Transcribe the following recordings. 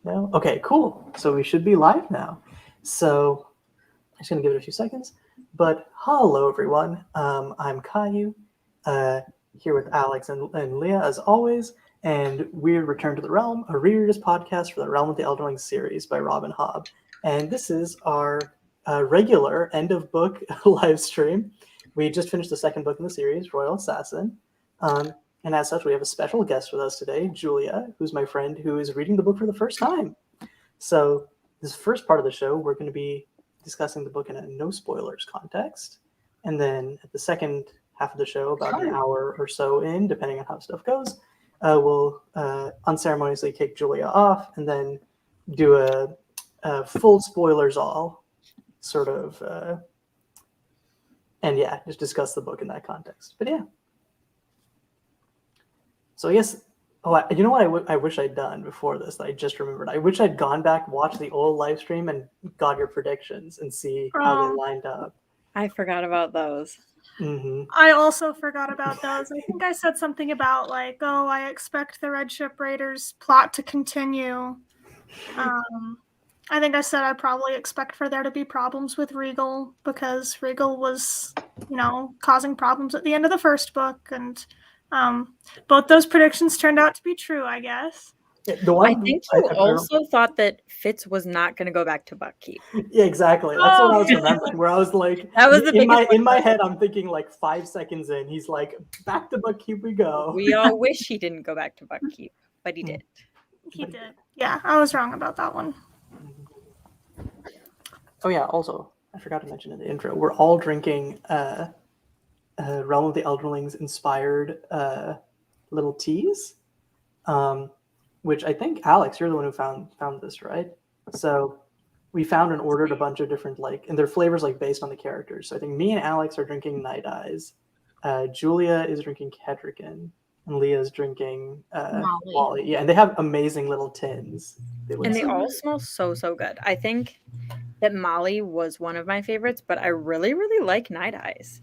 No? Okay, cool. So we should be live now. So I'm just going to give it a few seconds. But hello, everyone. I'm Caillou, here with Alex and Leah, as always. And we're Return to the Realm, a readers podcast for the Realm of the Elderlings series by Rob and Hobb. And this is our regular end of book live stream. We just finished the second book in the series, Royal Assassin. And as such, we have a special guest with us today, Julia, who's my friend who is reading the book for the first time. So this first part of the show, we're going to be discussing the book in a no spoilers context. And then at the second half of the show, about an hour or so in, depending on how stuff goes, we'll unceremoniously kick Julia off and then do a full spoilers all sort of, and yeah, just discuss the book in that context. But yeah. So I guess, you know what I wish I'd done before this that I just remembered? I wish I'd gone back, watched the old live stream, and got your predictions and see how they lined up. I forgot about those. Mm-hmm. I also forgot about those. I think I said something about like, oh, I expect the Red Ship Raiders plot to continue. I think I said I probably expect for there to be problems with Regal because Regal was, causing problems at the end of the first book, and both those predictions turned out to be true, I guess. Yeah, I think you also thought that Fitz was not going to go back to Buckkeep. Yeah, exactly. That's what I was remembering. Where I was like, that was the in my head, I'm thinking like 5 seconds in, he's like, back to Buckkeep we go. We all wish he didn't go back to Buckkeep, but he did. He did. Yeah, I was wrong about that one. Oh yeah. Also, I forgot to mention in the intro, we're all drinking Realm of the Elderlings inspired little teas. Which I think, Alex, you're the one who found this, right? So we found and ordered a bunch of different, and their flavors based on the characters. So I think me and Alex are drinking Night Eyes. Julia is drinking Kedrican, and Leah's drinking Wally. Yeah, and they have amazing little tins. And they all smell so good. I think that Molly was one of my favorites, but I really, really like Night Eyes.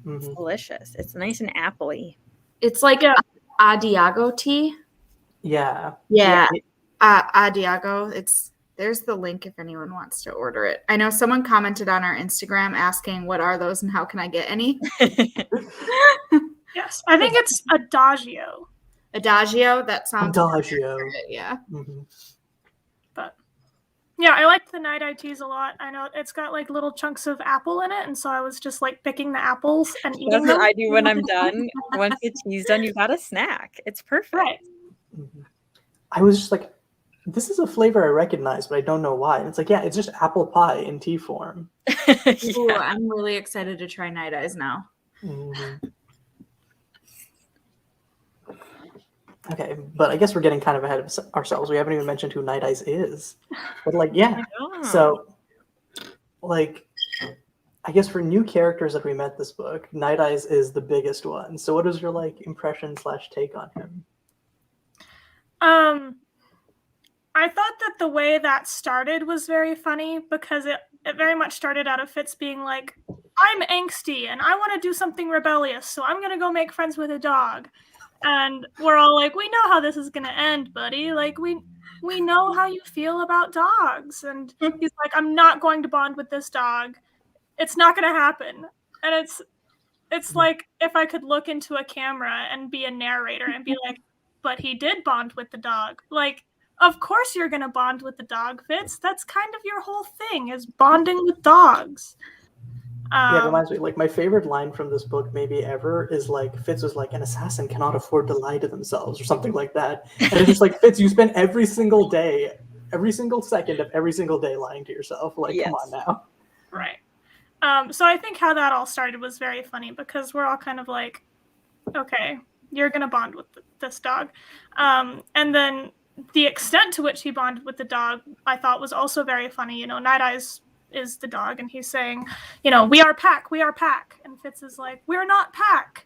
Mm-hmm. It's delicious. It's nice and appley. It's like Adiago tea. Yeah. Adiago. There's the link if anyone wants to order it. I know someone commented on our Instagram asking what are those and how can I get any? Yes, I think it's Adagio. Adagio. That sounds Adagio. Yeah. Mm-hmm. But yeah, I liked the Night Eye teas a lot. I know it's got little chunks of apple in it, and so I was just picking the apples and eating them. That's what I do when I'm done. Once the tea's done, you got a snack. It's perfect. Right. Mm-hmm. I was just like, this is a flavor I recognize, but I don't know why. And it's it's just apple pie in tea form. Yeah. Ooh, I'm really excited to try Night Eyes now. Mm-hmm. Okay, but I guess we're getting kind of ahead of ourselves. We haven't even mentioned who Night Eyes is. But yeah, so I guess for new characters that we met this book, Night Eyes is the biggest one. So what is your impression / take on him? I thought that the way that started was very funny because it very much started out of Fitz being like, I'm angsty and I want to do something rebellious, so I'm going to go make friends with a dog. And we're all like, we know how this is going to end, buddy. We know how you feel about dogs. And he's like, I'm not going to bond with this dog. It's not going to happen. And it's like if I could look into a camera and be a narrator and be like, but he did bond with the dog. Of course you're going to bond with the dog, Fitz. That's kind of your whole thing, is bonding with dogs. Yeah, it reminds me, my favorite line from this book maybe ever is Fitz was like, an assassin cannot afford to lie to themselves or something like that. And it's just Fitz, you spend every single day, every single second of every single day lying to yourself. Yes. Come on now. Right. So I think how that all started was very funny because we're all kind of like, okay, you're going to bond with this dog. And then the extent to which he bonded with the dog, I thought was also very funny. Night Eyes is the dog, and he's saying, we are pack. And Fitz is like, we're not pack.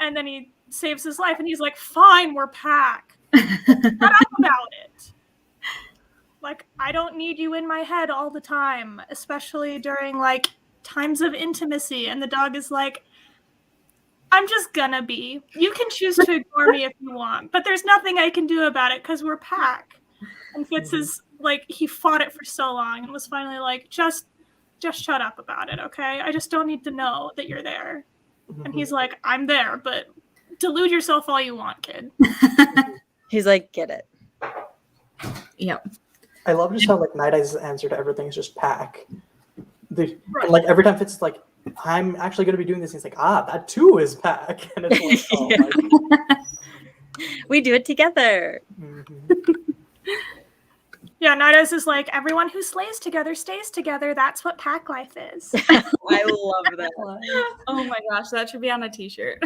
And then he saves his life, and he's like, fine, we're pack. Shut up about it. I don't need you in my head all the time, especially during, times of intimacy. And the dog is like, I'm just gonna be. You can choose to ignore me if you want, but there's nothing I can do about it because we're pack. And Fitz is like, he fought it for so long and was finally like, just shut up about it, okay? I just don't need to know that you're there. And he's like, I'm there, but delude yourself all you want, kid. He's like, get it. Yep. I love just how like Night Eye's answer to everything is just pack. Right. And like every time Fitz is like, I'm actually going to be doing this, he's like, that too is pack. And it's like, oh my We do it together. Yeah, Nida's is like, everyone who slays together stays together. That's what pack life is. I love that. Oh my gosh, that should be on a t-shirt.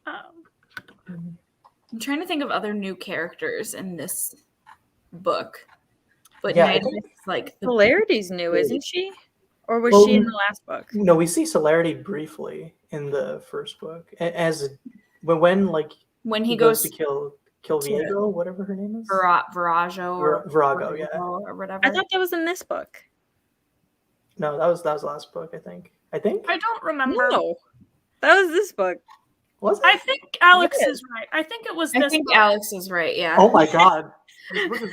I'm trying to think of other new characters in this book. But Yeah, Night is like the Celerity's new, isn't she? Or was she in the last book? No, we see Celerity briefly in the first book. As when he goes to kill Viego, whatever her name is. Virago or Virago, yeah. or whatever. I thought that was in this book. No, that was the last book, I think. I don't remember. No, that was this book. Was it? I think Alex is right. I think it was this book. Alex is right, yeah. Oh my god. This book has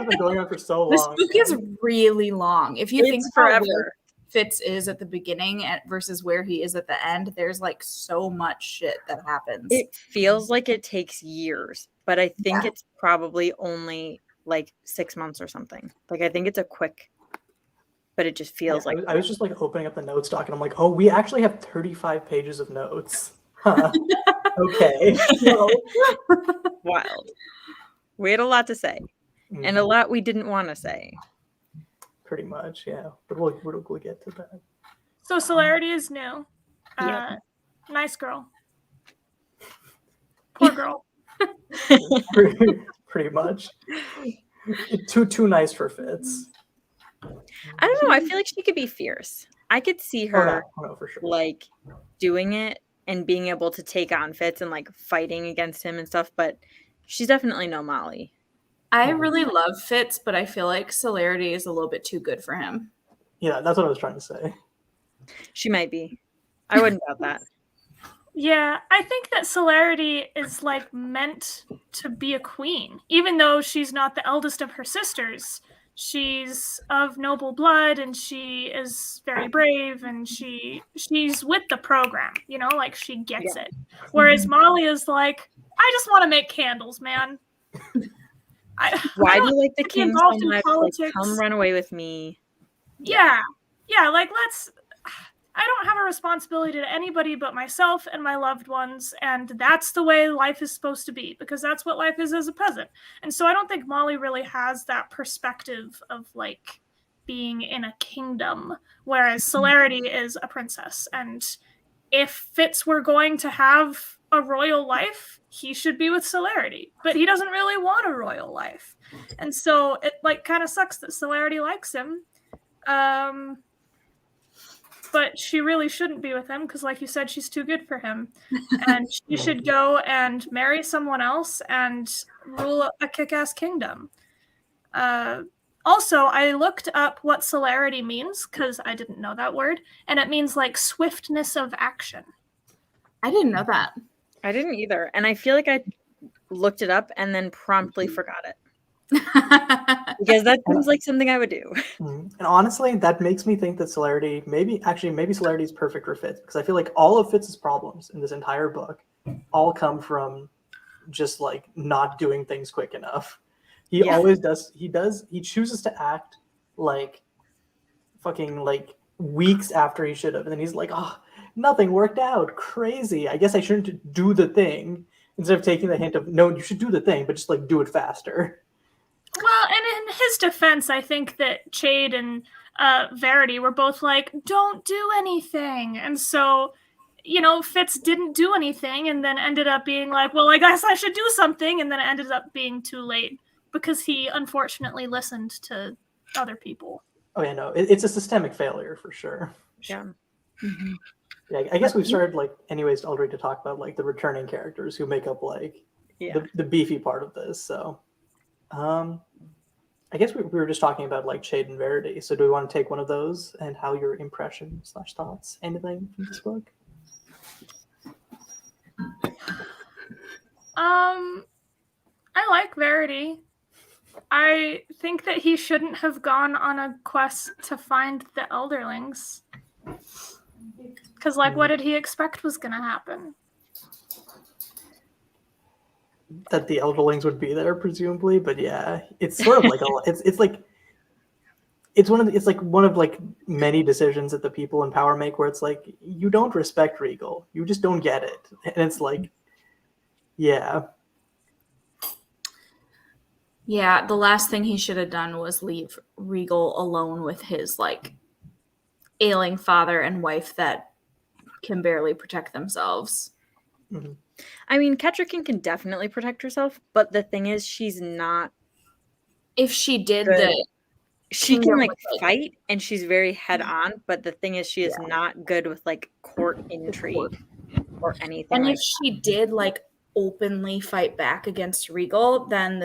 been going on for so long. This book is really long. If you think forever. where Fitz is at the beginning versus where he is at the end, there's like so much shit that happens. It feels like it takes years, but I think it's probably only like 6 months or something. Like I think it's a quick, but it just feels like I was just like opening up the notes doc and I'm like, oh, we actually have 35 pages of notes. Huh. Okay. wild. We had a lot to say, and a lot we didn't want to say. Pretty much, yeah. But we'll get to that. So Celerity is new. Yeah. Nice girl. Poor girl. pretty much. Too nice for Fitz. I don't know. I feel like she could be fierce. I could see her for sure. like doing it and being able to take on Fitz and like fighting against him and stuff, but she's definitely no Molly. I really love Fitz, but I feel like Celerity is a little bit too good for him. Yeah, that's what I was trying to say. She might be. I wouldn't doubt that. Yeah, I think that Celerity is like meant to be a queen, even though she's not the eldest of her sisters. She's of noble blood and she is very brave and she's with the program, you know, like she gets it. Whereas Molly is like, I just want to make candles, man. Why do you like the king so much? Like, come run away with me. Yeah, like I don't have a responsibility to anybody but myself and my loved ones, and that's the way life is supposed to be, because that's what life is as a peasant. And so I don't think Molly really has that perspective of like being in a kingdom, whereas Celerity is a princess. And if Fitz were going to have a royal life, he should be with Celerity, but he doesn't really want a royal life. And so it like kind of sucks that Celerity likes him. But she really shouldn't be with him because, like you said, she's too good for him. And she should go and marry someone else and rule a kick-ass kingdom. Also, I looked up what celerity means because I didn't know that word. And it means like swiftness of action. I didn't know that. I didn't either. And I feel like I looked it up and then promptly forgot it. Because that seems like something I would do. And honestly, that makes me think that Celerity, maybe Celerity is perfect for Fitz, because I feel like all of Fitz's problems in this entire book all come from just like not doing things quick enough. He always does. He chooses to act like fucking like weeks after he should have, and then he's like, oh, nothing worked out. Crazy. I guess I shouldn't do the thing, instead of taking the hint of no, you should do the thing, but just like do it faster. Well, and in his defense, I think that Chade and Verity were both like, don't do anything. And so, you know, Fitz didn't do anything and then ended up being like, well, I guess I should do something. And then it ended up being too late because he unfortunately listened to other people. Oh, yeah, no, it's a systemic failure for sure. Yeah. Mm-hmm. Yeah, I guess we've started like anyways already to talk about like the returning characters who make up like the beefy part of this. So I guess we were just talking about like Chade and Verity. So do we want to take one of those and how your impression/thoughts, anything from this book? I like Verity. I think that he shouldn't have gone on a quest to find the Elderlings. Because, like, what did he expect was going to happen? That the Elderlings would be there, presumably, but yeah, it's sort of like it's one of like many decisions that the people in power make where it's like you don't respect Regal, you just don't get it, and it's like, yeah. Yeah, the last thing he should have done was leave Regal alone with his like ailing father and wife that can barely protect themselves. Mm-hmm. I mean, Kettrikin can definitely protect herself, but the thing is, she's not. If she did good. She can like with, fight, and she's very head on. But the thing is, she is not good with like court intrigue or anything. And like if she did like openly fight back against Regal, then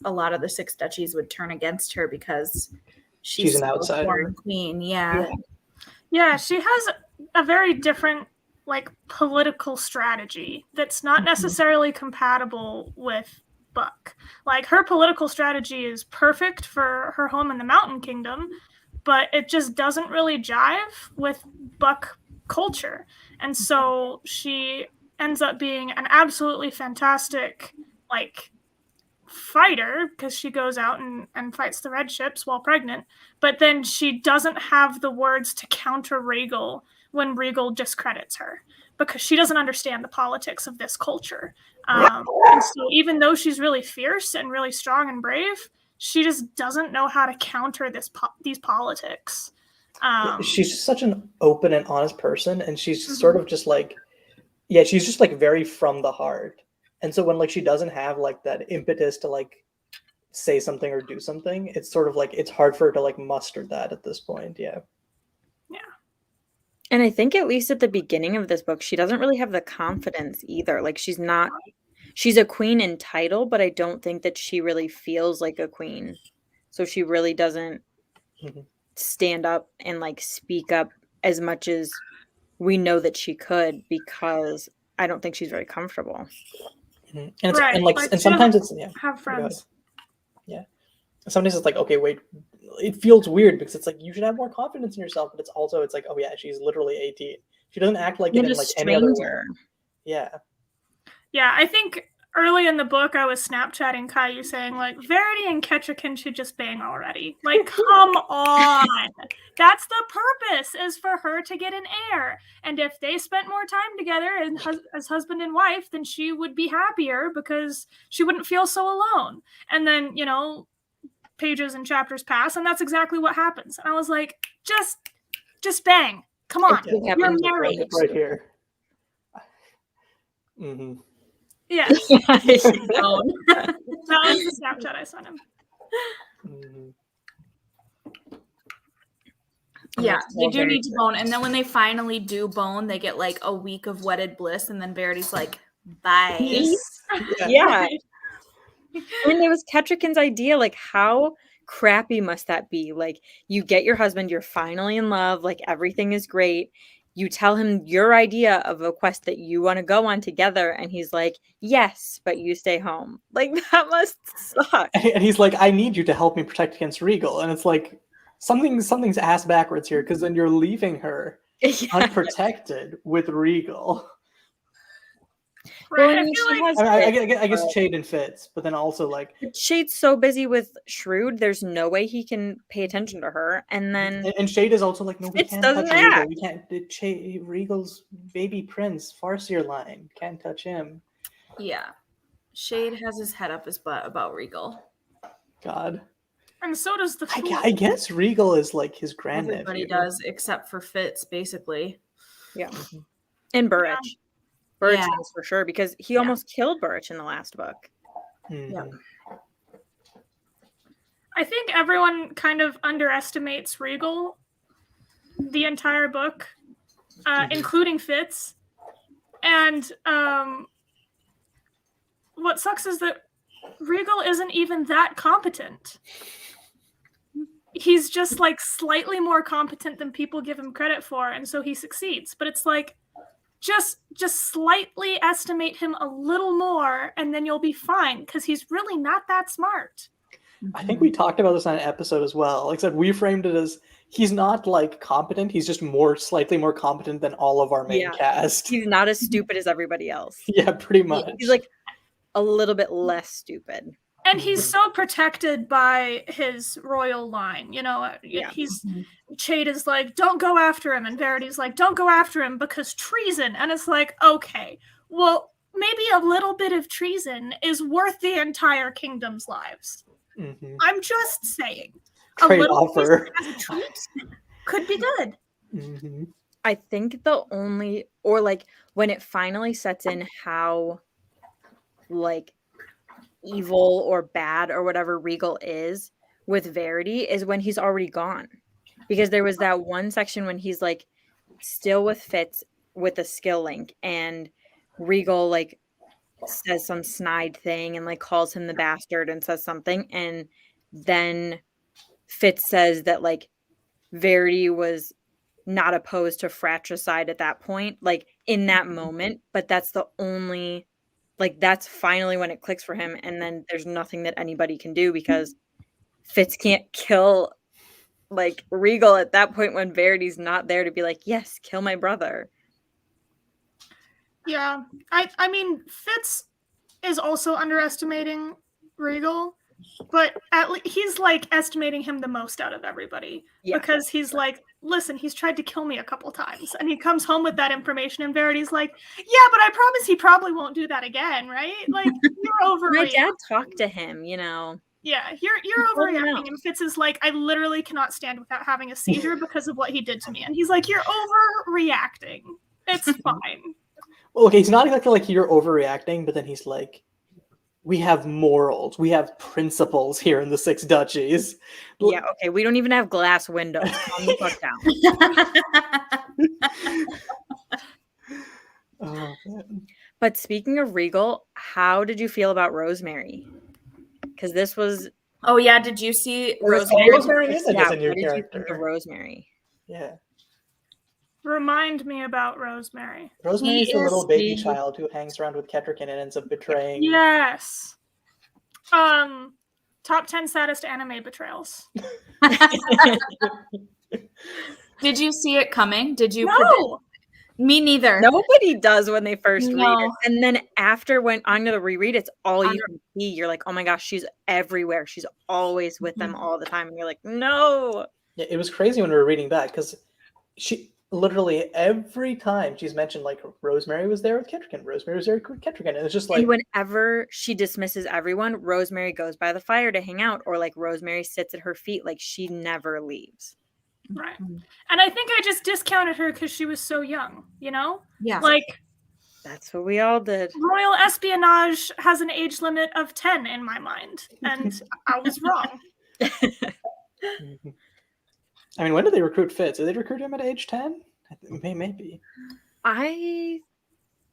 a lot of the six duchies would turn against her because she's an outsider queen. Yeah, she has a very different like political strategy that's not necessarily compatible with Buck. Like, her political strategy is perfect for her home in the Mountain Kingdom, but it just doesn't really jive with Buck culture. And so she ends up being an absolutely fantastic like fighter because she goes out and fights the red ships while pregnant, but then she doesn't have the words to counter Regal when Regal discredits her because she doesn't understand the politics of this culture. And so even though she's really fierce and really strong and brave, she just doesn't know how to counter these politics. She's just such an open and honest person, and she's sort of just like, she's just like very from the heart. And so when like she doesn't have like that impetus to like say something or do something, it's sort of like it's hard for her to like muster that at this point. Yeah. And I think at least at the beginning of this book, she doesn't really have the confidence either. Like she's a queen in title, but I don't think that she really feels like a queen. So she really doesn't stand up and like speak up as much as we know that she could, because I don't think she's very comfortable. And it's, and like and sometimes it's have friends. Yeah. Sometimes it's like, okay, wait, it feels weird because it's like you should have more confidence in yourself, but it's like, oh yeah, she's literally 18. She doesn't act like it in like any other way. Yeah. Yeah, I think early in the book I was Snapchatting Caillou saying like Verity and Kettrikin should just bang already. Like, come on. That's the purpose, is for her to get an heir. And if they spent more time together and as husband and wife, then she would be happier because she wouldn't feel so alone. And then, you know, pages and chapters pass, and that's exactly what happens. And I was like, just bang. Come on. You're married. Right here. Yes. That was the Snapchat I sent him. Yeah, they do need to bone. And then when they finally do bone, they get like a week of wedded bliss, and then Verity's like, bye. Yeah. And it was Kettrikin's idea. Like, how crappy must that be? Like, you get your husband, you're finally in love, like everything is great. You tell him your idea of a quest that you want to go on together, and he's like, yes, but you stay home. Like, that must suck. And he's like, I need you to help me protect against Regal. And it's like, something's ass backwards here, because then you're leaving her unprotected with Regal. Right. Well, I guess Shade fits, but then also like Shade's so busy with Shrewd, there's no way he can pay attention to her. And then Shade is also like, no, we can't touch Regal. We can't. Regal's baby prince, Farseer line, can't touch him. Yeah, Shade has his head up his butt about Regal. God. And so does the fool. I guess Regal is like his grandnephew. Everybody does, except for Fitz, basically. Yeah. And Burrich. Yeah. Burrich knows for sure, because he almost killed Burrich in the last book. Yeah. I think everyone kind of underestimates Regal the entire book, including Fitz. And what sucks is that Regal isn't even that competent. He's just like slightly more competent than people give him credit for, and so he succeeds. But it's like, just slightly estimate him a little more, and then you'll be fine, because he's really not that smart. I think we talked about this on an episode as well, except we framed it as he's not like competent, he's just slightly more competent than all of our main cast. He's not as stupid as everybody else. Yeah, pretty much. He's like a little bit less stupid. And he's so protected by his royal line, Chade is like, don't go after him, and Verity's like, don't go after him because treason. And it's like, okay, well, maybe a little bit of treason is worth the entire kingdom's lives. Mm-hmm. I'm just saying. Great offer. As a treat could be good. Mm-hmm. I think when it finally sets in how like evil or bad or whatever Regal is with Verity is when he's already gone. Because there was that one section when he's like still with Fitz with a skill link, and Regal like says some snide thing and like calls him the bastard and says something, and then Fitz says that like Verity was not opposed to fratricide at that point, like in that moment, but that's the only, like that's finally when it clicks for him, and then there's nothing that anybody can do because Fitz can't kill like Regal at that point when Verity's not there to be like, yes, kill my brother. Yeah, I mean, Fitz is also underestimating Regal, but he's like estimating him the most out of everybody, because he's like, listen, he's tried to kill me a couple times, and he comes home with that information, and Verity's like, yeah, but I promise he probably won't do that again, right? Like, you're overreacting. My dad talked to him, Yeah, you're overreacting, and Fitz is like, I literally cannot stand without having a seizure because of what he did to me, and he's like, you're overreacting. It's fine. Well, okay, he's not exactly like you're overreacting, but then he's like, we have morals, we have principles here in the Six Duchies. Yeah, okay, we don't even have glass windows. Calm the fuck down. Oh, man. But speaking of Regal, how did you feel about Rosemary? Because this was... Oh, yeah, did you see Rosemary? Rosemary is yeah, a new what did character. you think of Rosemary? Yeah. Remind me about Rosemary. Rosemary's the little baby child who hangs around with Kettrick and ends up betraying. Yes. Top 10 saddest anime betrayals. Did you see it coming? Did you? No. Me neither. Nobody does when they first read No. it. And then after when I'm going to reread, it's all you can see. You're like, oh my gosh, she's everywhere. She's always with them all the time. And you're like, no. Yeah, it was crazy when we were reading that because she literally every time she's mentioned, like, Rosemary was there with Kettrick, Rosemary was there with Kettrick, and it's just like, and whenever she dismisses everyone, Rosemary goes by the fire to hang out, or like Rosemary sits at her feet, like she never leaves. Right. And I think I just discounted her because she was so young, Yeah. Like, that's what we all did. royal espionage has an age limit of 10 in my mind, and I was wrong. I mean, when did they recruit Fitz? Did they recruit him at age 10? Maybe.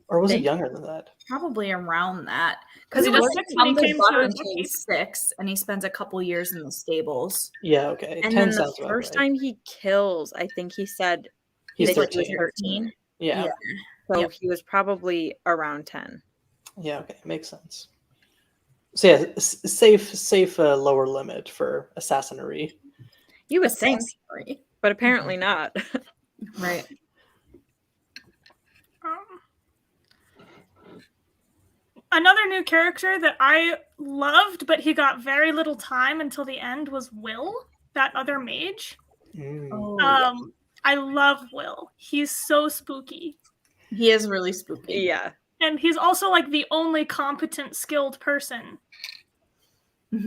Or was it younger than that? Probably around that. Because he was doesn't 6 when he come to came Butter to until he's 6, and he spends a couple years in the stables. Yeah, okay. And 10 then the sounds about first right. time he kills, I think he said He's that 13. he was 13. Yeah. So he was probably around 10. Yeah, okay. Makes sense. So yeah, safe lower limit for assassinacy. You would think, but apparently not. Right. Another new character that I loved, but he got very little time until the end, was Will, that other mage. I love Will. He's so spooky. He is really spooky. Yeah. And he's also like the only competent, skilled person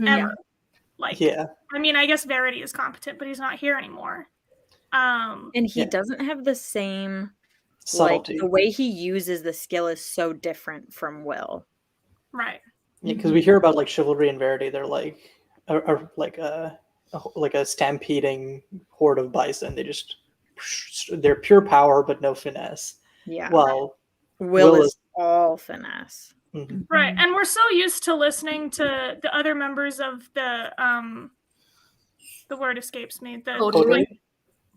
ever. Like, I mean, I guess Verity is competent, but he's not here anymore. And he doesn't have the same subtlety. Like the way he uses the skill is so different from Will. Right. Yeah, because we hear about like Chivalry and Verity. They're like a stampeding horde of bison. They're pure power, but no finesse. Yeah. Well, Will is all finesse. Mm-hmm. Right. And we're so used to listening to the other members of the word escapes me. The Coterie?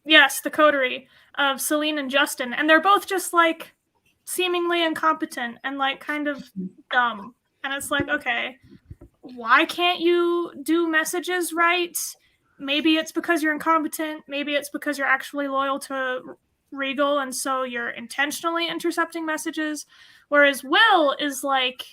Yes, the coterie of Celine and Justin. And they're both just like seemingly incompetent and like kind of dumb. And it's like, okay, why can't you do messages right? Maybe it's because you're incompetent. Maybe it's because you're actually loyal to Regal, and so you're intentionally intercepting messages. Whereas Will is like,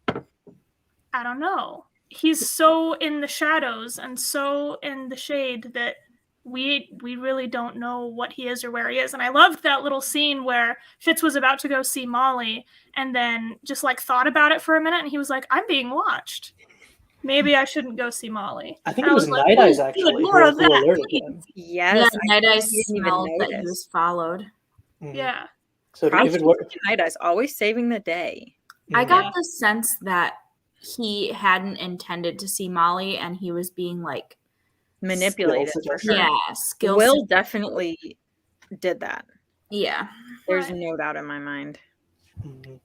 I don't know. He's so in the shadows and so in the shade that we really don't know what he is or where he is. And I loved that little scene where Fitz was about to go see Molly and then just like thought about it for a minute, and he was like, I'm being watched. Maybe I shouldn't go see Molly. I think And it was like, Night Eyes "Oh, actually good, more of who that, alerted please." him. Yes, Night Eyes didn't even smelled that he notice. was followed. Mhm. Yeah. So if it were, Night Eyes, always saving the day. I Mhm. got the sense that he hadn't intended to see Molly, and he was being like, Manipulated Skill for suggestion. sure. yeah, skill. Will definitely did that. Yeah. There's Right. no doubt in my mind. Mhm.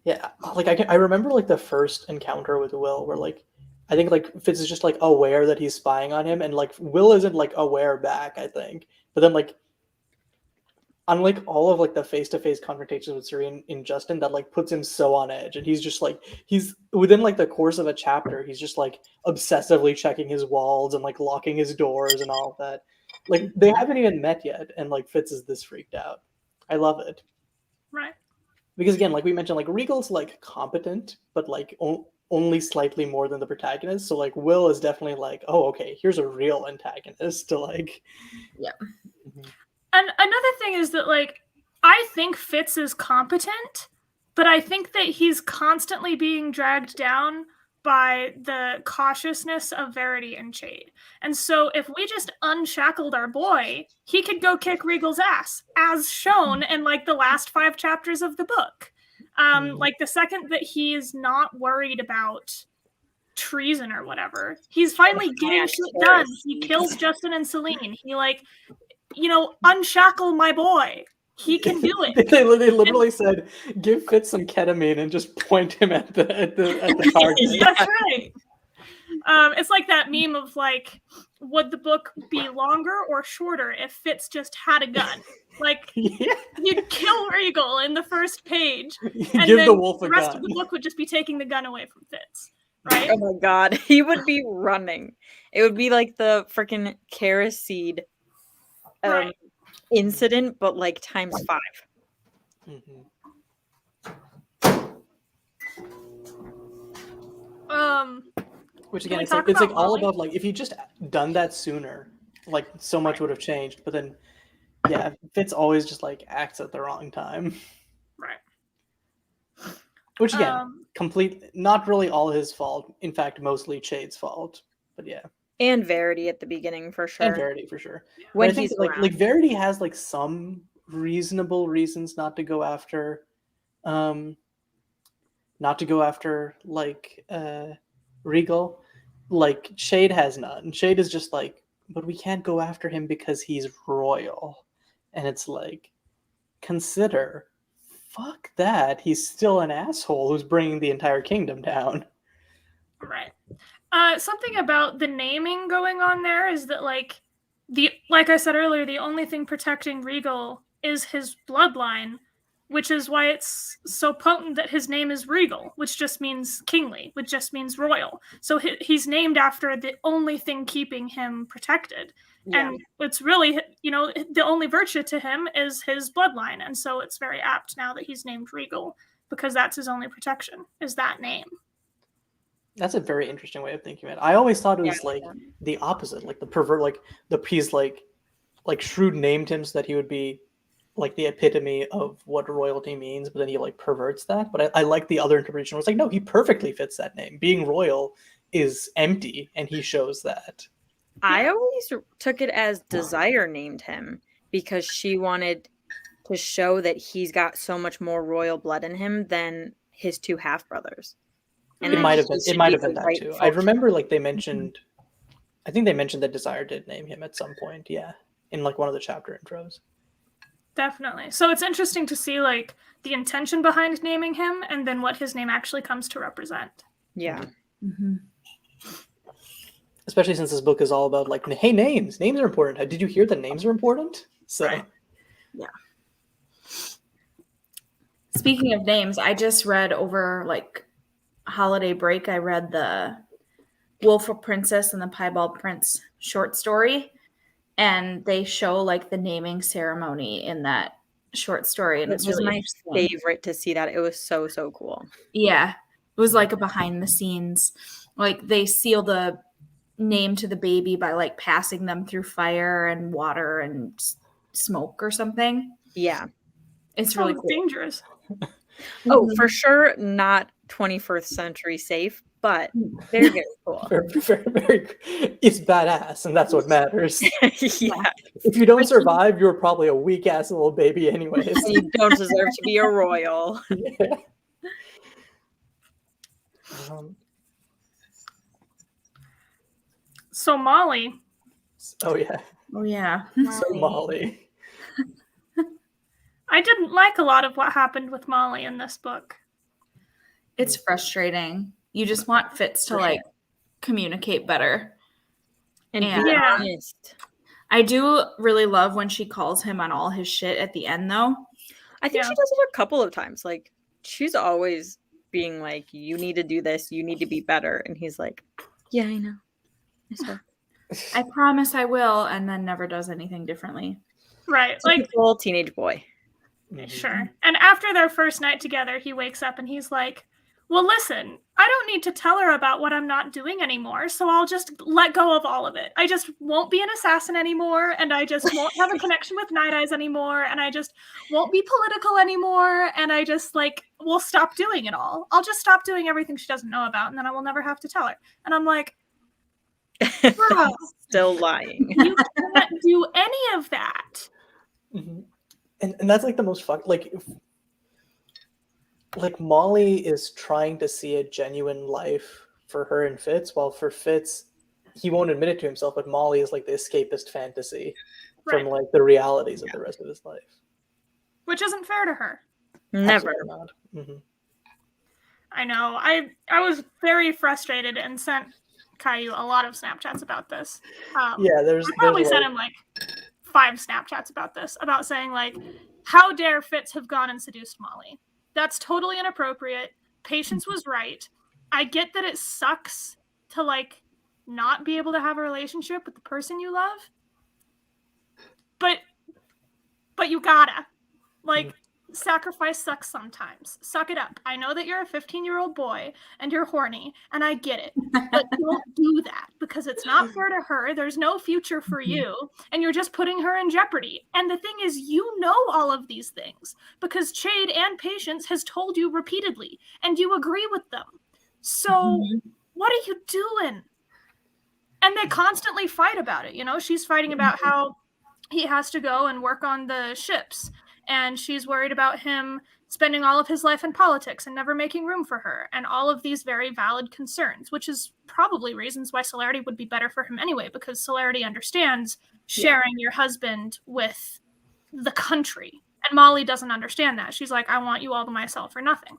Yeah, like I remember like the first encounter with Will, where like I think like Fitz is just like aware that he's spying on him, and like Will isn't like aware back, I think. But then like unlike all of like the face-to-face confrontations with Serene in Justin, that like puts him so on edge, and he's just like he's within like the course of a chapter, he's just like obsessively checking his walls and like locking his doors and all of that. Like they haven't even met yet, and like Fitz is this freaked out. I love it. Right. Because again, like we mentioned, like Regal's like competent, but like only slightly more than the protagonist. So like Will is definitely like, oh, okay, here's a real antagonist to like. Yeah. Mhm. And another thing is that, like, I think Fitz is competent, but I think that he's constantly being dragged down by the cautiousness of Verity and Shade. And so if we just unshackled our boy, he could go kick Regal's ass, as shown in, like, the last 5 chapters of the book. Like, the second that he is not worried about treason or whatever, he's finally getting shit done. He kills Justin and Celine. He, like, unshackle my boy. He can do it. they literally said, give Fitz some ketamine and just point him at the target. That's right. It's like that meme of like, would the book be longer or shorter if Fitz just had a gun? Like, Yeah. you'd kill Regal in the first page, and Give then the wolf a the rest gun. of the book would just be taking the gun away from Fitz, right? Oh my god, he would be running. It would be like the freaking Caraseed Right. incident, but like times 5. Mhm. Which Can again, we it's like talk about all Molly? about like if you just done that sooner, like so much would have changed. But then, yeah, Fitz always just like acts at the wrong time. Right. Which again, not really all his fault. In fact, mostly Shade's fault. But yeah, And Verity at the beginning for sure. and Verity for sure. When But I think he's like around. Verity has like some reasonable reasons not to go after, like Regal. Like Shade has none. Shade is just like, but we can't go after him because he's royal, and it's like, consider. Fuck that. He's still an asshole who's bringing the entire kingdom down. Right. Something about the naming going on there is that, like I said earlier, the only thing protecting Regal is his bloodline, which is why it's so potent that his name is Regal, which just means kingly, which just means royal. So he's named after the only thing keeping him protected. Yeah. And it's really, the only virtue to him is his bloodline. And so it's very apt now that he's named Regal, because that's his only protection, is that name. That's a very interesting way of thinking of it. I always thought it was like the opposite, like the pervert, like he's like Shrewd named him so that he would be like the epitome of what royalty means, but then he like perverts that. But I like the other interpretation. It's like, no, he perfectly fits that name. Being royal is empty, and he shows that. I always took it as Desire named him because she wanted to show that he's got so much more royal blood in him than his 2 half-brothers. It might have been that too. I remember like I think they mentioned that Desire did name him at some point, yeah, in like one of the chapter intros. Definitely. So it's interesting to see like the intention behind naming him and then what his name actually comes to represent. Yeah. Mm-hmm. Especially since this book is all about like, hey, names are important. Did you hear that names are important? So Right. Yeah. Speaking of names, I just read over like holiday break. I read the Wolf Princess and the Piebald Prince short story, and they show like the naming ceremony in that short story, and It it's was really my interesting. favorite to see that. It was so cool. Yeah, it was like a behind the scenes. Like they seal the name to the baby by like passing them through fire and water and smoke or something. Yeah. It's really cool. Dangerous. Oh, for sure, not 21st century safe, but very cool. Very, it's badass, and that's what matters. Yeah. If you don't survive, you're probably a weak ass little baby, anyways. And you don't deserve to be a royal. Yeah. So Molly. Oh yeah. Oh yeah. So Molly. I didn't like a lot of what happened with Molly in this book. It's frustrating. You just want Fitz to like communicate better. And Yeah. be honest. I do really love when she calls him on all his shit at the end, though. I think she does it a couple of times. Like, she's always being like, you need to do this. You need to be better. And he's like, yeah, I know. I promise I will. And then never does anything differently. Right. Like, typical teenage boy. Sure. And after their first night together, he wakes up and he's like, well, listen, I don't need to tell her about what I'm not doing anymore, so I'll just let go of all of it. I just won't be an assassin anymore, and I just won't have a connection with Night Eyes anymore, and I just won't be political anymore, and I just, like, will stop doing it all. I'll just stop doing everything she doesn't know about, and then I will never have to tell her. And I'm like, bro, still lying. You can't do any of that. Mm-hmm. And that's like the most fun. Like Molly is trying to see a genuine life for her and Fitz, while for Fitz, he won't admit it to himself, but Molly is like the escapist fantasy from like the realities of the rest of his life. Which isn't fair to her. Never. Not. Mm-hmm. I know. I was very frustrated and sent Caillou a lot of Snapchats about this. I probably sent him like 5 Snapchats about this, about saying like, how dare Fitz have gone and seduced Molly? That's totally inappropriate. Patience was right. I get that it sucks to like not be able to have a relationship with the person you love, but you gotta like sacrifice sucks sometimes. Suck it up. I know that you're a 15-year-old boy and you're horny, and I get it, but don't do that because it's not fair to her. There's no future for you, and you're just putting her in jeopardy. And the thing is, you know all of these things because Chade and Patience has told you repeatedly, and you agree with them. So what are you doing? And they constantly fight about it. You know, she's fighting about how he has to go and work on the ships. And she's worried about him spending all of his life in politics and never making room for her. And all of these very valid concerns, which is probably reasons why Celerity would be better for him anyway, because Celerity understands sharing your husband with the country. And Molly doesn't understand that. She's like, I want you all to myself or nothing.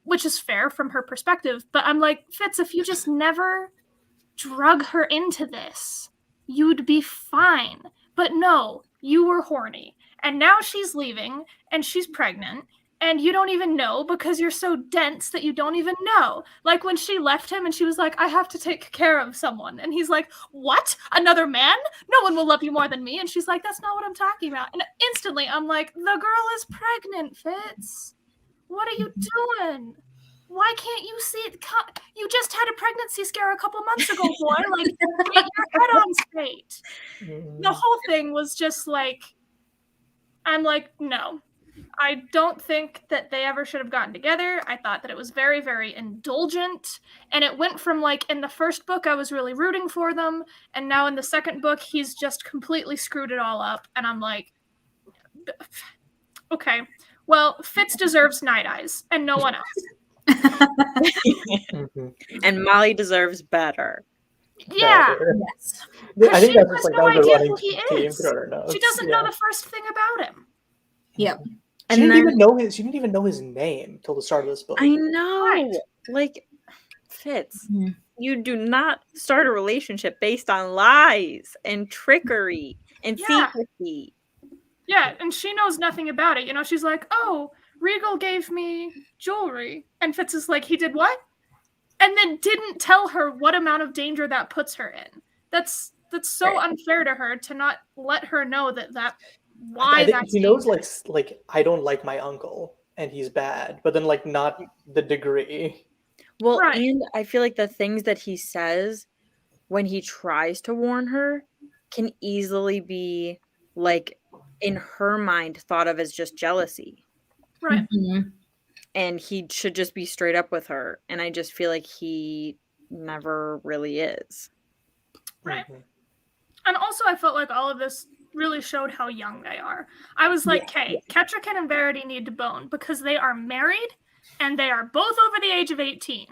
Which is fair from her perspective. But I'm like, Fitz, if you just never drug her into this, you'd be fine. But no, you were horny. And now she's leaving, and she's pregnant, and you don't even know because you're so dense that you don't even know. Like when she left him and she was like, I have to take care of someone. And he's like, what? Another man? No one will love you more than me. And she's like, that's not what I'm talking about. And instantly I'm like, the girl is pregnant, Fitz. What are you doing? Why can't you see it? You just had a pregnancy scare a couple months ago, boy. Like, get your head on straight. The whole thing was just like, I'm like, no. I don't think that they ever should have gotten together. I thought that it was very, very indulgent. And it went from like, in the first book, I was really rooting for them. And now in the second book, he's just completely screwed it all up. And I'm like, okay, well, Fitz deserves Night Eyes and no one else. And Molly deserves better. Yeah. Yes. I think that's just like no that was a idea running who he theme is. throughout her notes. She doesn't know the first thing about him. Yep. She didn't even know his name till the start of this book. I know. Right. Like, Fitz, you do not start a relationship based on lies and trickery and secrecy. Yeah, and she knows nothing about it. You know, she's like, oh, Regal gave me jewelry. And Fitz is like, he did what? And then didn't tell her what amount of danger that puts her in. That's so unfair to her to not let her know why I think that's he knows dangerous. like I don't like my uncle and he's bad, but then like not the degree. Well, Right. and I feel like the things that he says when he tries to warn her can easily be, like, in her mind, thought of as just jealousy. Right. Mhm. And he should just be straight up with her. And I just feel like he never really is. Right. Mhm. And also, I felt like all of this really showed how young they are. I was like, okay, Kettrick and Verity need to bone because they are married and they are both over the age of 18.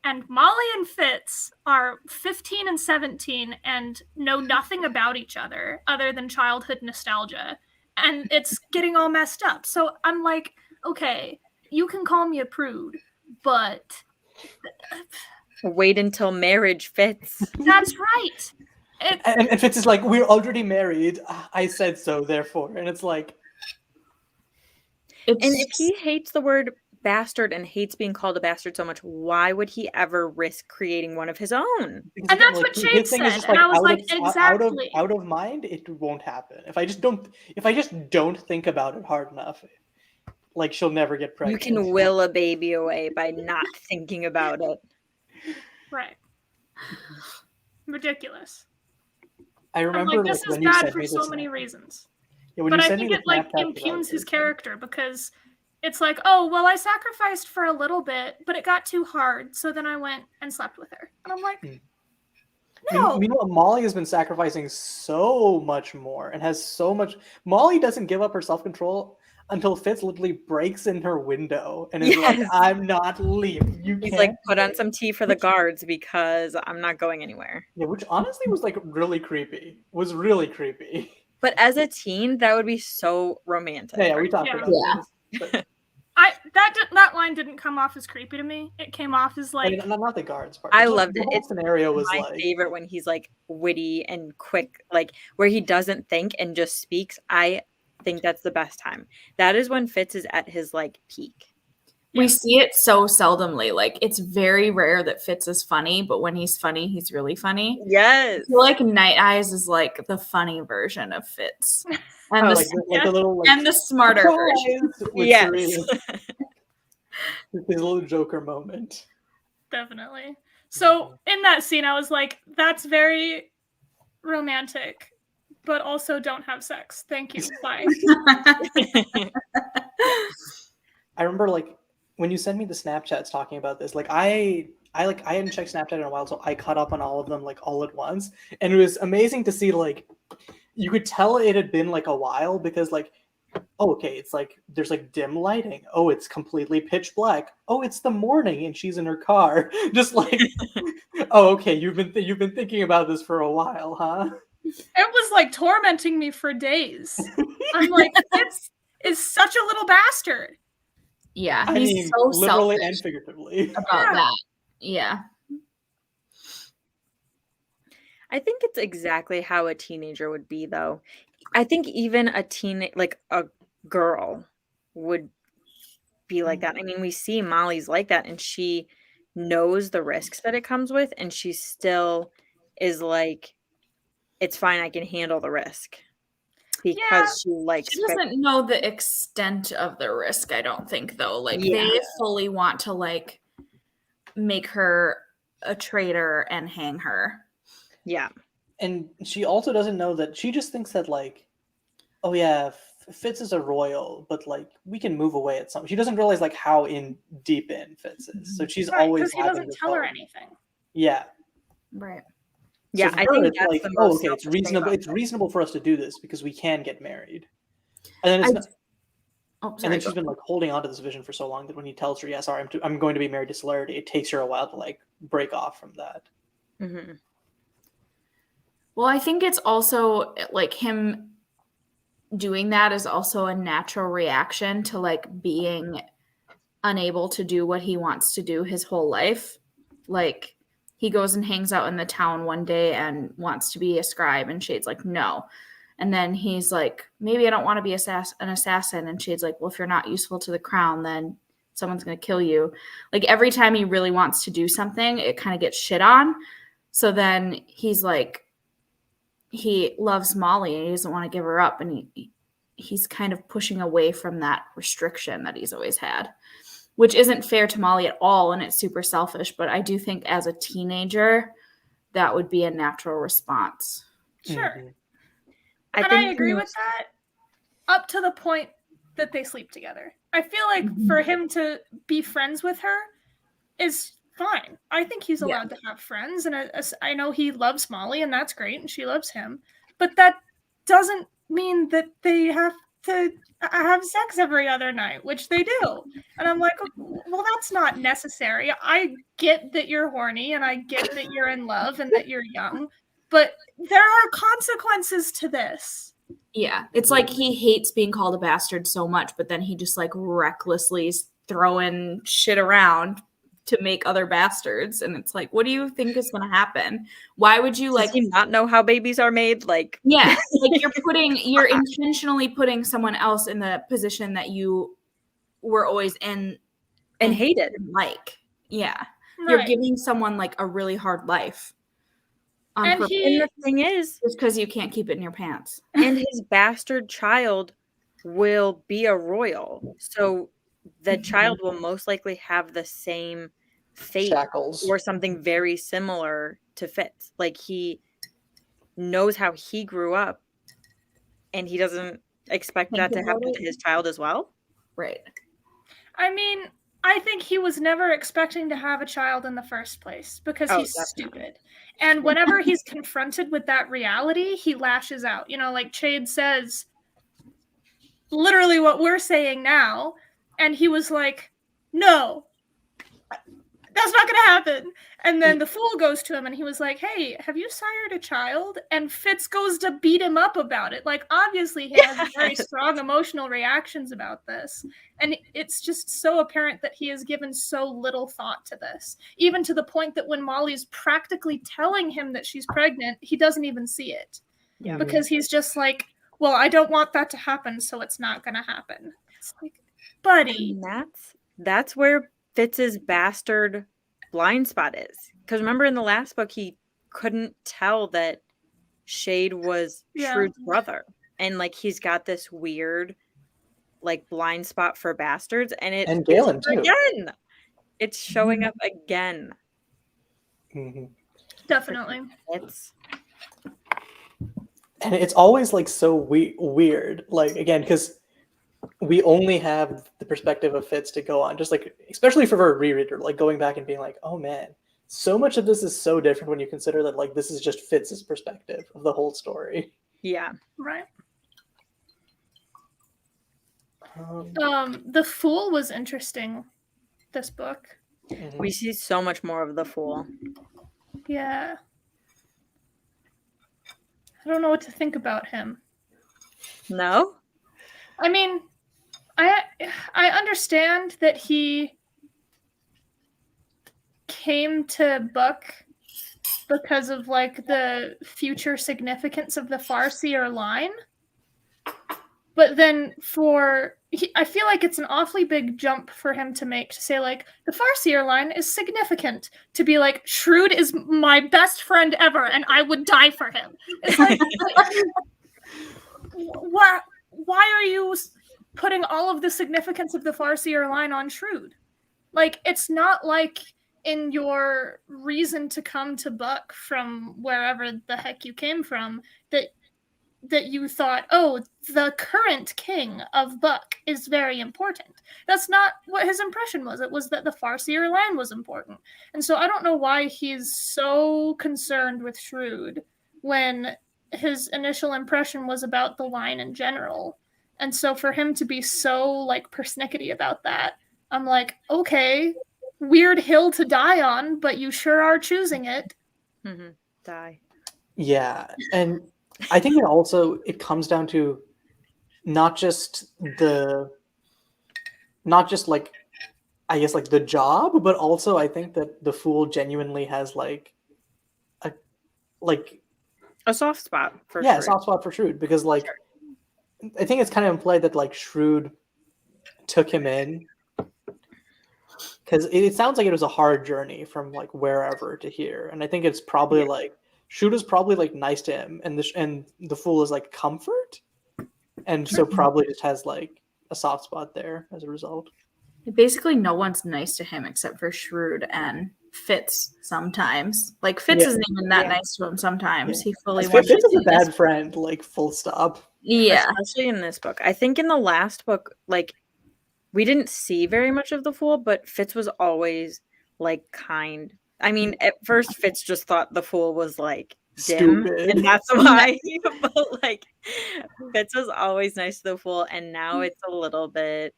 And Molly and Fitz are 15 and 17 and know nothing about each other than childhood nostalgia. And it's getting all messed up. So I'm like, okay, you can call me a prude, but Wait until marriage fits. that's right. And Fitz is like, we're already married. I said so, therefore. And it's like, And if he hates the word bastard and hates being called a bastard so much, why would he ever risk creating one of his own? because And again, that's like, what his Shade thing is said, just and like I was like, out exactly. of mind, it won't happen. If I just don't think about it hard enough, like she'll never get You pregnant. can will a baby away by not thinking about it. Right. Ridiculous. I I'm remember like, this is when you bad sent for me so this. many reasons. Yeah, when But you I sent me think the it like Snapchat impugns his about character because it's like, oh, well, I sacrificed for a little bit, but it got too hard, so then I went and slept with her. And I'm like, no. Meanwhile, Molly has been sacrificing so much more and has so much. Molly doesn't give up her self-control until Fitz literally breaks in her window and is like, Yes. "I'm not leaving. You He's can't." like, put on some tea for the guards because I'm not going anywhere. Yeah, which honestly was like really creepy. Was really creepy. But as a teen, that would be so romantic. Yeah, we talked Yeah. about this. But, That line didn't come off as creepy to me. It came off as like, not the guards part. I Just loved the it. whole It's scenario was my like favorite when he's like witty and quick, like where he doesn't think and just speaks. I think that's the best time. That is when Fitz is at his like peak. We see it so seldomly. Like, it's very rare that Fitz is funny, but when he's funny, he's really funny. Yes. I feel like Night Eyes is like the funny version of Fitz. And, oh, the, like a little like, and the smarter version. with Yes. Cerise. His little Joker moment. definitely. So in that scene, I was like, that's very romantic, but also don't have sex. Thank you. Bye. I remember like when you sent me the Snapchats talking about this, like I hadn't checked Snapchat in a while, so I caught up on all of them like all at once. And it was amazing to see like you could tell it had been like a while because like, oh, okay, it's like there's like dim lighting. Oh, it's completely pitch black. Oh, it's the morning and she's in her car. Just like, oh, okay, you've been thinking about this for a while, huh? It was like tormenting me for days. I'm like, Fitz is such a little bastard. Yeah, I he's mean, so literally selfish and figuratively. about that. Yeah. I think it's exactly how a teenager would be, though. I think even like a girl would be like that. I mean, we see Molly's like that, and she knows the risks that it comes with, and she still is like, it's fine, I can handle the risk. Because she likes She doesn't know the extent of the risk, I don't think, though. Like, Yeah. they fully want to, like, make her a traitor and hang her. Yeah. And she also doesn't know that she just thinks that like, oh yeah, Fitz is a royal, but like we can move away at some. She doesn't realize like how deep in Fitz is. So she's Right, always because he having doesn't this tell her hope. anything. Yeah. Right. Yeah, So for I her, think it's that's like, the oh, most okay, it's selfish thing reasonable. about It's reasonable for us to do this because we can get married. And then and then she's been like holding on to this vision for so long that when he tells her, "Yeah, sorry, I'm going to be married to Celerity," it takes her a while to like break off from that. Mm-hmm. Well, I think it's also like him doing that is also a natural reaction to like being unable to do what he wants to do his whole life. Like, he goes and hangs out in the town one day and wants to be a scribe, and Shade's like, no. And then he's like, maybe I don't want to be an assassin. And Shade's like, well, if you're not useful to the crown, then someone's going to kill you. Like every time he really wants to do something, it kind of gets shit on. So then he's like, he loves Molly and he doesn't want to give her up. And he's kind of pushing away from that restriction that he's always had, which isn't fair to Molly at all. And it's super selfish. But I do think as a teenager, that would be a natural response. Sure. Mhm. I agree with that up to the point that they sleep together. I feel like for him to be friends with her is fine. I think he's allowed to have friends. And I know he loves Molly, and that's great. And she loves him. But that doesn't mean that they have to have sex every other night, which they do. And I'm like, well, that's not necessary. I get that you're horny and I get that you're in love and that you're young, but there are consequences to this. Yeah. It's like he hates being called a bastard so much, but then he just like recklessly is throwing shit around to make other bastards. And it's like, what do you think is going to happen? Why would you Does he not know how babies are made? Like, yeah, like you're intentionally putting someone else in the position that you were always in and hated. Like, yeah, Right. you're giving someone like a really hard life. And And the thing is, just because you can't keep it in your pants. and his bastard child will be a royal. So the child will most likely have the same fate Shackles. or something very similar to Fitz. Like he knows how he grew up and he doesn't expect Think that to about happen it. to his child as well. Right. I mean, I think he was never expecting to have a child in the first place because Oh, he's definitely. stupid. And whenever he's confronted with that reality, he lashes out. You know, like Chade says literally what we're saying now. And he was like, no, that's not going to happen. And then the fool goes to him and he was like, hey, have you sired a child? And Fitz goes to beat him up about it. Like, obviously, he has very strong emotional reactions about this. And it's just so apparent that he has given so little thought to this, even to the point that when Molly's practically telling him that she's pregnant, he doesn't even see it. Yeah. Because he's just like, well, I don't want that to happen, so it's not going to happen. It's like, buddy. And that's where Fitz's bastard blind spot is. Because remember in the last book, he couldn't tell that Shade was Yeah. Shrewd's brother. And like he's got this weird like blind spot for bastards. And Galen too. Again. It's showing up again. Mhm. Definitely. And it's always like so weird. Like again, because we only have the perspective of Fitz to go on, just like especially for a rereader, like going back and being like, oh man, so much of this is so different when you consider that like this is just Fitz's perspective of the whole story. Yeah. Right. Um, The Fool was interesting, this book. mhm. We see so much more of the Fool. Yeah. I don't know what to think about him. No? I mean, I understand that he came to Buck because of like the future significance of the Farseer line. But then I feel like it's an awfully big jump for him to make to say like the Farseer line is significant, to be like Shrewd is my best friend ever and I would die for him. It's like why are you putting all of the significance of the Farseer line on Shrewd? Like it's not like in your reason to come to Buck from wherever the heck you came from that you thought, oh, the current king of Buck is very important. That's not what his impression was. It was that the Farseer line was important. And so I don't know why he's so concerned with Shrewd when his initial impression was about the line in general. And so for him to be so like persnickety about that, I'm like, okay, weird hill to die on, but you sure are choosing it. Mm-hmm. Die. Yeah, and I think it comes down to not just like I guess like the job, but also I think that the Fool genuinely has like A soft spot for Yeah, Shrewd. soft spot for Shrewd, because like I think it's kind of implied that like Shrewd took him in, because it sounds like it was a hard journey from like wherever to here, and I think it's probably like Shrewd is probably like nice to him, and the Fool is like comfort, and so probably just has like a soft spot there as a result. Basically, no one's nice to him except for Shrewd and Fitz sometimes. Like, Fitz Yeah. isn't even that Yeah. nice to him sometimes. Yeah. He fully Fitz wants is to a bad friend, like full stop. Yeah. Especially in this book. I think in the last book, like, we didn't see very much of the Fool, but Fitz was always like kind. I mean, at first Fitz just thought the Fool was like dim, Stupid. and that's why. But like, Fitz was always nice to the Fool, and now it's a little bit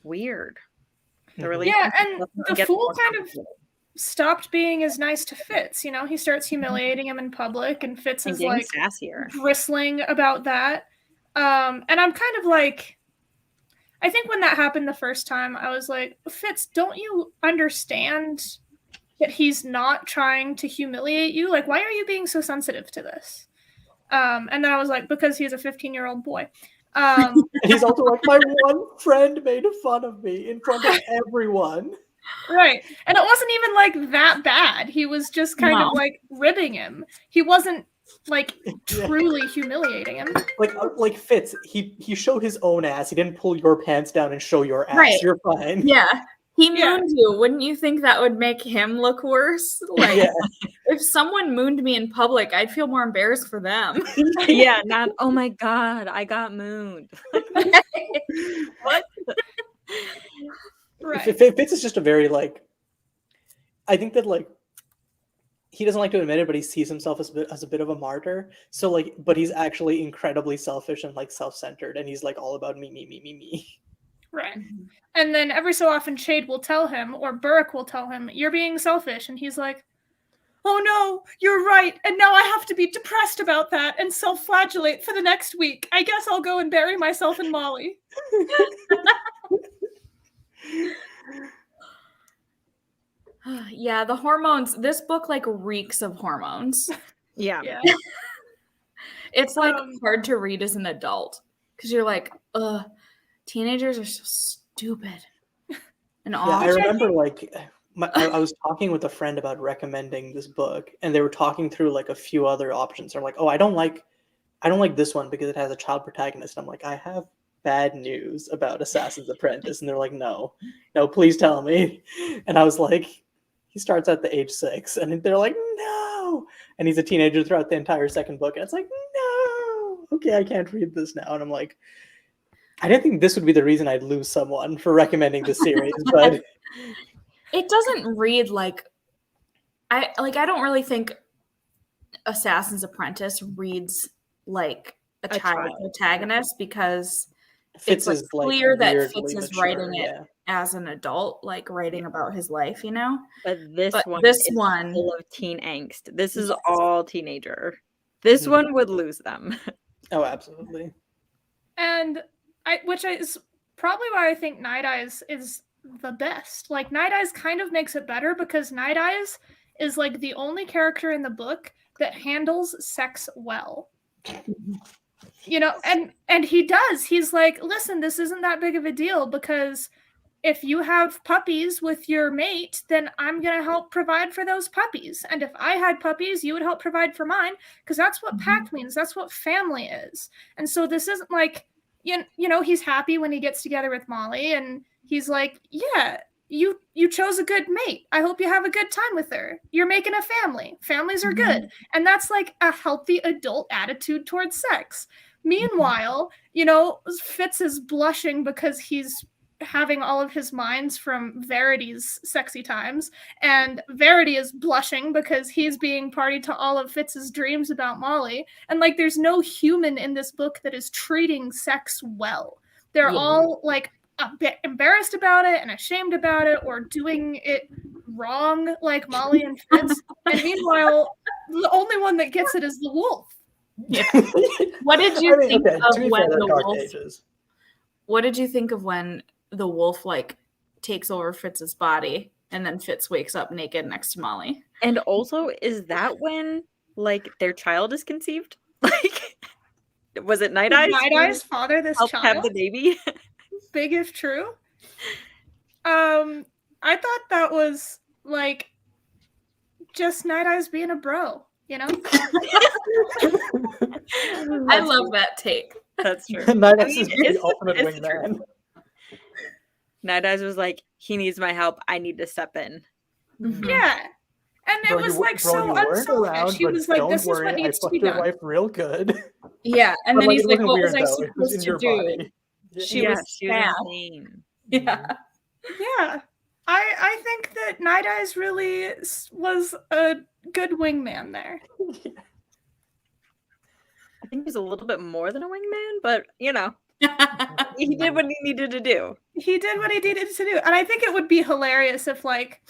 weird. The relationship and the gets Fool more kind of complicated. stopped being as nice to Fitz. You know, he starts humiliating him in public, and Fitz And is getting like sassier. bristling about that. And I'm kind of like, I think when that happened the first time, I was like, Fitz, don't you understand that he's not trying to humiliate you? Like, why are you being so sensitive to this? And then I was like, because he's a 15-year-old boy. He's also like, my one friend made fun of me in front of everyone. Right. And it wasn't even like that bad. He was just kind of like ribbing him. He wasn't like truly humiliating him. Like Fitz, he showed his own ass. He didn't pull your pants down and show your ass. Right. You're fine. Yeah. He mooned you. Wouldn't you think that would make him look worse? Like, if someone mooned me in public, I'd feel more embarrassed for them. Yeah, not, oh my God, I got mooned. What? Right. Fitz is just a very like, I think that like, he doesn't like to admit it, but he sees himself as a bit of a martyr. So like, but he's actually incredibly selfish and like self-centered, and he's like all about me. Right. And then every so often Shade will tell him, or Burke will tell him, you're being selfish. And he's like, oh no, you're right. And now I have to be depressed about that and self-flagellate for the next week. I guess I'll go and bury myself in Molly. Yeah, the hormones. This book like reeks of hormones. Yeah. It's like hard to read as an adult because you're like, teenagers are so stupid. And all. Yeah, I remember like I was talking with a friend about recommending this book, and they were talking through like a few other options. They're like, oh, I don't like this one because it has a child protagonist. I'm like, I have bad news about Assassin's Apprentice, and they're like, no, please tell me. And I was like, he starts at the age 6, and they're like, no, and he's a teenager throughout the entire second book, and it's like, no, okay, I can't read this now. And I'm like, I didn't think this would be the reason I'd lose someone for recommending this series, but it doesn't read like I don't really think Assassin's Apprentice reads like a child protagonist because Fitz it's is clear like that Fitz weirdly is mature, writing it as an adult, like writing about his life, you know? But this one is full of teen angst. This is all teenager. This one would lose them. Oh, absolutely. And which is probably why I think Night Eyes is the best. Like, Night Eyes kind of makes it better because Night Eyes is like the only character in the book that handles sex well. You know, and he does. He's like, listen, this isn't that big of a deal because if you have puppies with your mate, then I'm going to help provide for those puppies. And if I had puppies, you would help provide for mine because that's what pact means. That's what family is. And so this isn't like, you know, he's happy when he gets together with Molly and he's like, yeah, you chose a good mate. I hope you have a good time with her. You're making a family. Families are good. And that's like a healthy adult attitude towards sex. Meanwhile, you know, Fitz is blushing because he's having all of his minds from Verity's sexy times, and Verity is blushing because he's being party to all of Fitz's dreams about Molly. And like, there's no human in this book that is treating sex well. They're all like a bit embarrassed about it and ashamed about it or doing it wrong, like Molly and Fitz. And meanwhile, the only one that gets it is the wolf. Yeah. What did you think of when the wolf? What did you think of when the wolf like takes over Fitz's body and then Fitz wakes up naked next to Molly? And also, is that when like their child is conceived? Like, was it Night Did Eyes? Night who Eyes father this helped have child? the baby? Big if true. I thought that was like just Night Eyes being a bro, you know? I love that take. That's true. Night I Eyes mean, is the it's- ultimate it's wingman. Night Eyes was like, he needs my help. I need to step in. Mhm. Yeah. And it Bro, was like bro, so you weren't unselfish. around, He but was like, don't this is worry, what I needs to fucked be your done. wife real good. Yeah, and But, then like, he's it like, wasn't "What was weird, I though. It was supposed in to your do?" body. She Yeah, was she was sad. insane. Yeah. Yeah. I think that Night Eyes really was a good wingman there. I think he was a little bit more than a wingman, but you know, he did what he needed to do. He did what he needed to do. And I think it would be hilarious if like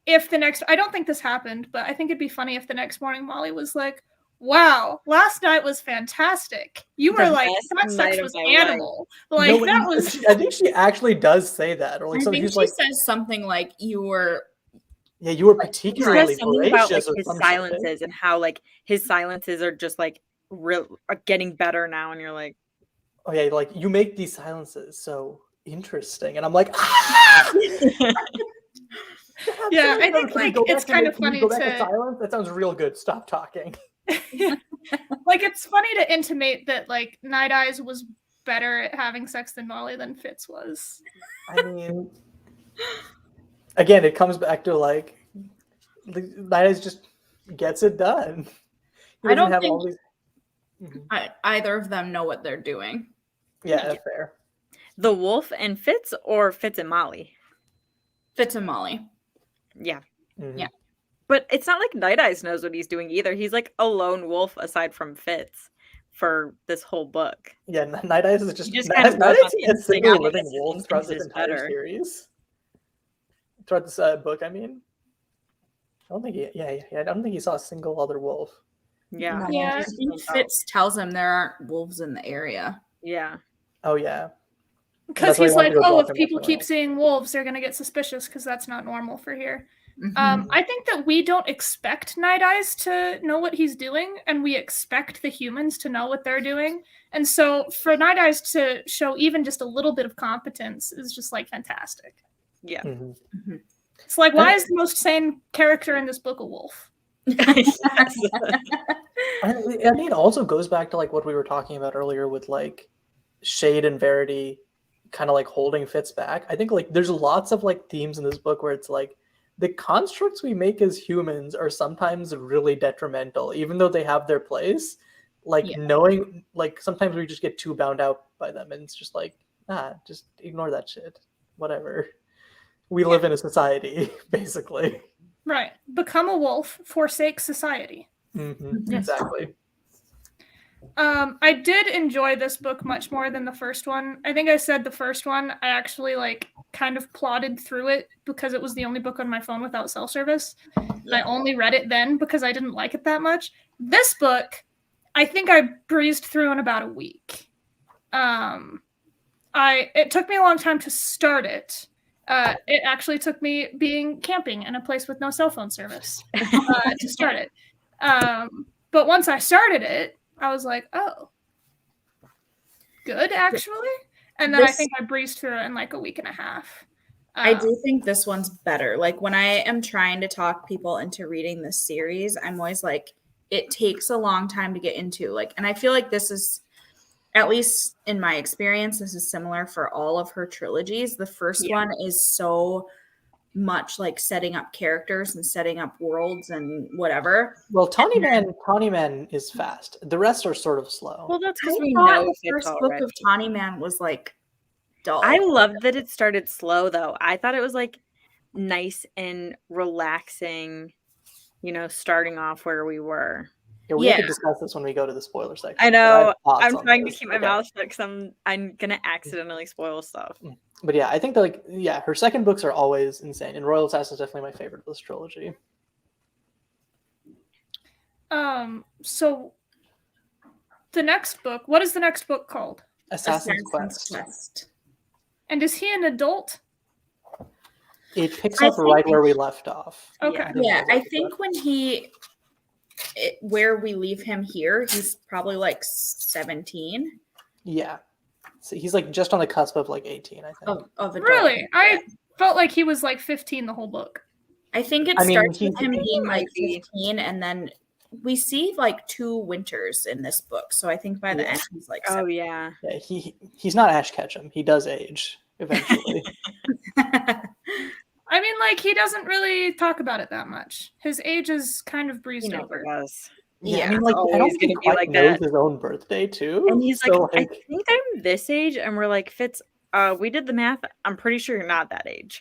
if the next I don't think this happened, but I think it'd be funny if the next morning Molly was like, wow, last night was fantastic. You The were like, best that sex night of was my life." animal. Like No, that was I think she actually does say that, or like I something. think She's she like, says something like, "You were." "Yeah, you were He particularly says something about like voracious," or his some shit. silences and how like his silences are just like are getting better now, and you're like, Oh yeah, like you make these silences so interesting, and I'm like, ah! Yeah, I No, think can we like go it's back to kind make- of can we funny go back to to silence. That sounds real good. Stop talking. like it's funny to intimate that like Night Eyes was better at having sex than Molly than Fitz was. I mean, again, it comes back to like, Night Eyes just gets it done. He I doesn't don't have think- all these. Mhm. Either of them know what they're doing. Yeah, that's fair. the wolf and Fitz, or Fitz and Molly. Fitz and Molly. Yeah. Mhm. Yeah. But it's not like Night Eyes knows what he's doing either. He's like a lone wolf aside from Fitz for this whole book. Yeah, Night Eyes is just, just Night kind of Night goes Eyes on is a instinct. single I guess living his wolf throughout this instinct is entire better. series. Throughout this book, I mean, I don't think I don't think he saw a single other wolf. Yeah. No, Yeah. I think Fitz tells him there aren't wolves in the area. Yeah. Oh yeah, Because that's why he he's wanted like, to go oh, block if him people with keep someone seeing wolves, they're gonna get suspicious because that's not normal for here. Mhm. I think that we don't expect Night Eyes to know what he's doing, and we expect the humans to know what they're doing. And so for Night Eyes to show even just a little bit of competence is just like fantastic. Yeah. Mhm. It's like, why is the most sane character in this book a wolf? Yes. I mean, it also goes back to like what we were talking about earlier with like Shade and Verity kind of like holding Fitz back. I think like there's lots of like themes in this book where it's like the constructs we make as humans are sometimes really detrimental, even though they have their place. Like Yeah. knowing, like sometimes we just get too bound out by them, and it's just like, just ignore that shit. Whatever. We live in a society, basically. Right. Become a wolf, forsake society. Exactly. I did enjoy this book much more than the first one. I think I said the first one, I actually like kind of plodded through it because it was the only book on my phone without cell service. And I only read it then because I didn't like it that much. This book, I think I breezed through in about a week. It took me a long time to start it. It actually took me being camping in a place with no cell phone service to start it. But once I started it, I was like, oh, good, actually. And then I think I breezed through it in like a week and a half. I do think this one's better. Like when I am trying to talk people into reading this series, I'm always like, it takes a long time to get into. Like, and I feel like this is, at least in my experience, this is similar for all of her trilogies. The first one is so much like setting up characters and setting up worlds and whatever. Well, Tawny Man is fast. The rest are sort of slow. Well, that's I because we thought know the Fitz first book already. of Tawny Man was like dull. I loved that it started slow, though. I thought it was like nice and relaxing, you know, starting off where we were. Yeah, we have to Yeah. discuss this when we go to the spoiler section. I but know. have thoughts I'm on trying to this. keep my Okay. mouth shut because I'm gonna accidentally spoil stuff. But yeah, I think that like her second books are always insane, and Royal Assassin is definitely my favorite of this trilogy. So the next book, what is the next book called? Assassin's Quest. Quest. And is he an adult? It picks I up right think- where we left off. Okay. Yeah, I think when he where we leave him here, he's probably like 17 Yeah. So he's like just on the cusp of like 18, I think. of adult. Really? I felt like he was like 15 the whole book. I think it starts with him being like 15, and then we see like 2 winters in this book. So I think by the end he's like 7. yeah. Yeah, he's not Ash Ketchum. He does age eventually. I mean, like, he doesn't really talk about it that much. His age is kind of breezed over. Does. I mean, like, I don't think he quite knows his own birthday, too. And he's so, like, I think I'm this age, and we're like, Fitz, we did the math. I'm pretty sure you're not that age.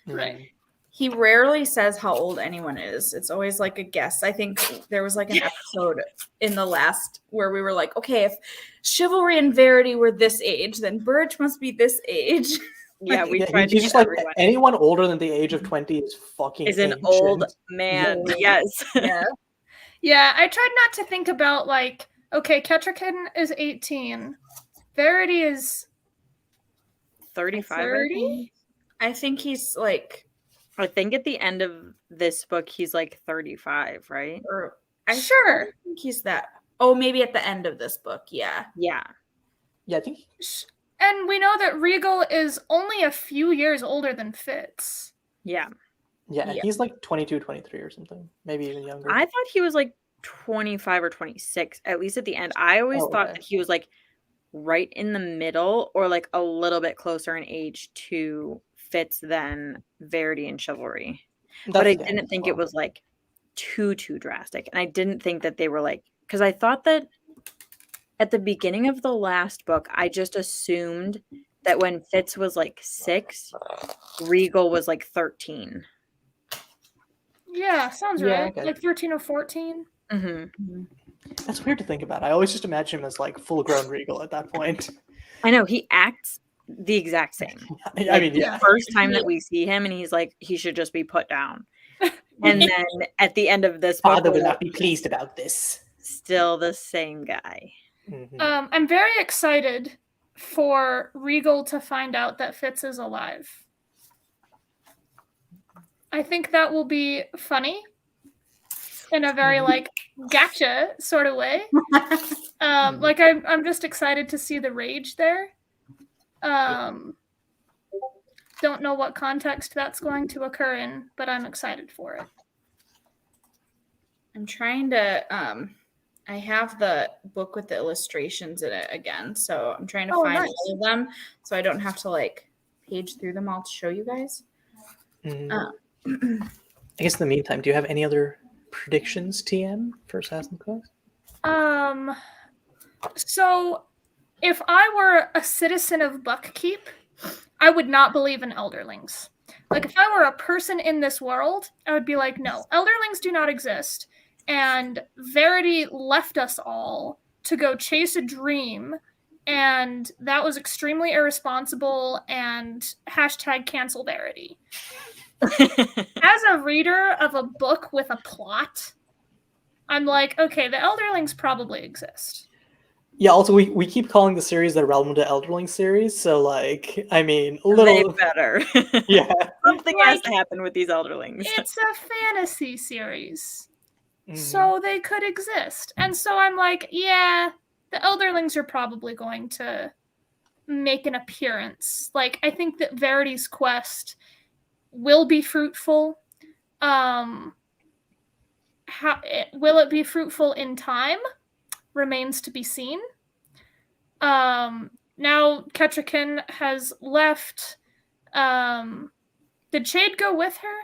Right. He rarely says how old anyone is. It's always like a guess. I think there was like an episode in the last where we were like, okay, if Chivalry and Verity were this age, then Birch must be this age. Yeah, we tried to he's just like everyone. Anyone older than the age of 20 is fucking is an ancient. old man. Yes. Yeah, I tried not to think about like, okay, Kettrikin is 18. Verity is 35. 30? I think he's like, I think at the end of this book he's like 35, right? Or I think he's that. Oh, maybe at the end of this book, yeah. Yeah. Yeah, I think. And we know that Regal is only a few years older than Fitz. Yeah. Yeah, he's like 22, 23 or something. Maybe even younger. I thought he was like 25 or 26, at least at the end. I always thought that he was like right in the middle or like a little bit closer in age to Fitz than Verity and Chivalry. But I didn't think it was like too drastic. And I didn't think that they were like, because I thought that at the beginning of the last book, I just assumed that when Fitz was like 6, Regal was like 13. Yeah, sounds right. Okay. Like 13 or 14. Mm-hmm. That's weird to think about. I always just imagine him as like full-grown Regal at that point. I know, he acts the exact same. I mean, yeah. The first time that we see him, and he's like, he should just be put down. And then at the end of this book, Father will not be pleased about this. Still the same guy. Mm-hmm. I'm very excited for Regal to find out that Fitz is alive. I think that will be funny in a very like gotcha sort of way. Like I'm just excited to see the rage there. Don't know what context that's going to occur in, but I'm excited for it. I'm trying to I have the book with the illustrations in it again, so I'm trying to find all of them so I don't have to like page through them all to show you guys. I guess in the meantime, do you have any other predictions, TM, for Assassin's Quest? So if I were a citizen of Buckkeep, I would not believe in Elderlings. Like if I were a person in this world, I would be like, no, Elderlings do not exist. And Verity left us all to go chase a dream. And that was extremely irresponsible and #cancel Verity. As a reader of a book with a plot, I'm like, okay, the Elderlings probably exist. Yeah, also, we keep calling the series the Realm to Elderling series, so, like, I mean, a little... They better. Yeah. Something has to happen with these Elderlings. It's a fantasy series, so they could exist. And so I'm like, yeah, the Elderlings are probably going to make an appearance. Like, I think that Verity's quest will be fruitful. Will it be fruitful in time? Remains to be seen. Now Kettrikin has left. Did Shade go with her?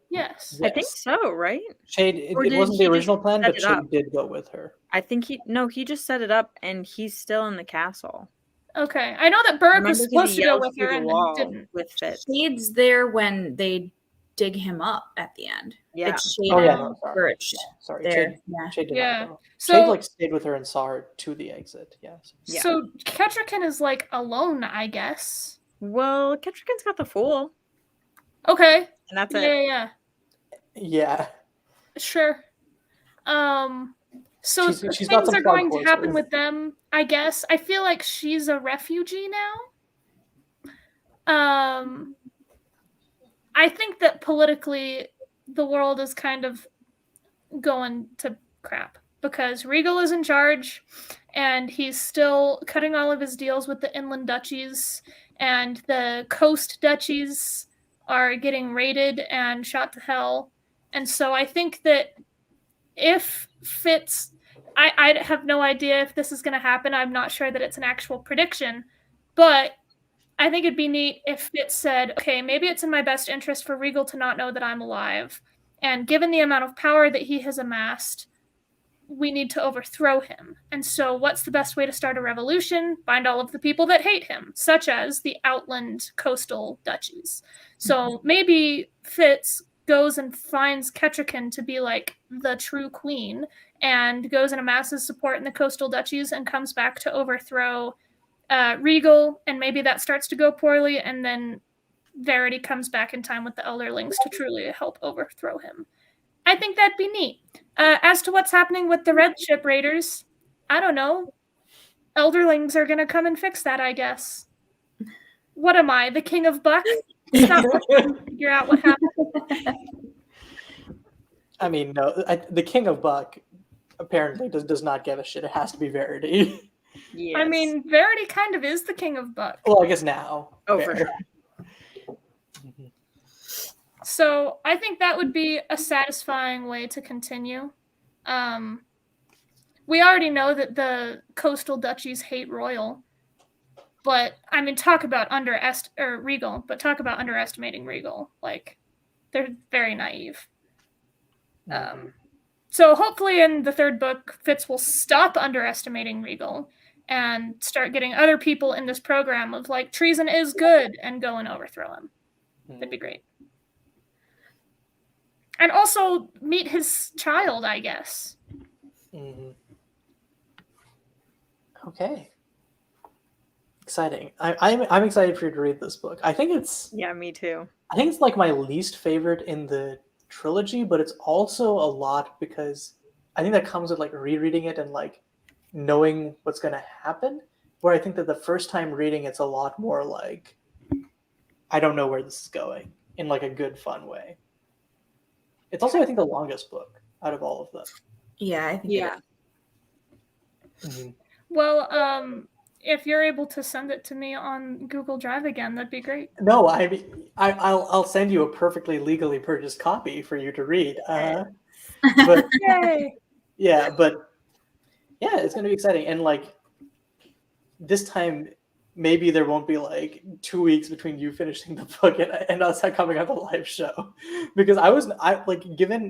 Yes. I think so, right? Shade, it wasn't the original plan, but Shade did go with her. I think he just set it up and he's still in the castle. Okay. I know that Berg was supposed to go with her and didn't. With Fitz. Shade's there when they dig him up at the end. Yeah. It's Shade Birch. Sorry. There. Shade did not go. So, Shade like stayed with her and saw her to the exit. Yes. Yeah. So Kettrikin is like alone, I guess. Well, Kettrikin's got the Fool. Okay. And that's it. Yeah. Sure. So she's things are going to happen with them, I guess. I feel like she's a refugee now. I think that politically the world is kind of going to crap because Regal is in charge and he's still cutting all of his deals with the inland duchies, and the coast duchies are getting raided and shot to hell. And so I think that if Fitz, I have no idea if this is going to happen. I'm not sure that it's an actual prediction, but I think it'd be neat if Fitz said, okay, maybe it's in my best interest for Regal to not know that I'm alive. And given the amount of power that he has amassed, we need to overthrow him. And so what's the best way to start a revolution? Find all of the people that hate him, such as the outland coastal duchies. So maybe Fitz goes and finds Kettricken to be like the true queen and goes and amasses support in the coastal duchies and comes back to overthrow Regal, and maybe that starts to go poorly, and then Verity comes back in time with the Elderlings to truly help overthrow him. I think that'd be neat. As to what's happening with the Red Ship Raiders, I don't know. Elderlings are going to come and fix that, I guess. What am I, the King of Buck? Stop to figure out what happened. I mean, no, the King of Buck apparently does not give a shit. It has to be Verity. Yes. I mean, Verity kind of is the King of Buck. Well, I guess now. Oh, for sure. So I think that would be a satisfying way to continue. We already know that the coastal duchies hate Royal, but I mean, talk about Regal, but talk about underestimating Regal. Like, they're very naive. So hopefully in the third book, Fitz will stop underestimating Regal and start getting other people in this program of like, treason is good, and go and overthrow him. That'd be great. And also meet his child, I guess. Mm-hmm. Okay. Exciting. I'm excited for you to read this book. I think it's me too. I think it's like my least favorite in the trilogy, but it's also a lot because I think that comes with like rereading it and like knowing what's going to happen. Where I think that the first time reading it's a lot more like I don't know where this is going in like a good, fun way. It's also, I think, the longest book out of all of them. Yeah, I think. Yeah. Mm-hmm. Well, if you're able to send it to me on Google Drive again, that'd be great. No, I'll send you a perfectly legally purchased copy for you to read. But Yay! yeah, it's going to be exciting. And like this time, maybe there won't be like 2 weeks between you finishing the book and us coming on the live show, because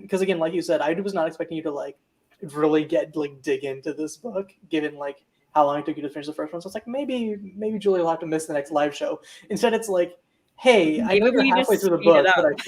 because again, like you said, I was not expecting you to like really dig into this book, given like how long it took you to finish the first one. So it's like maybe Julie will have to miss the next live show. Instead, it's like, hey, I know you're halfway through the book, but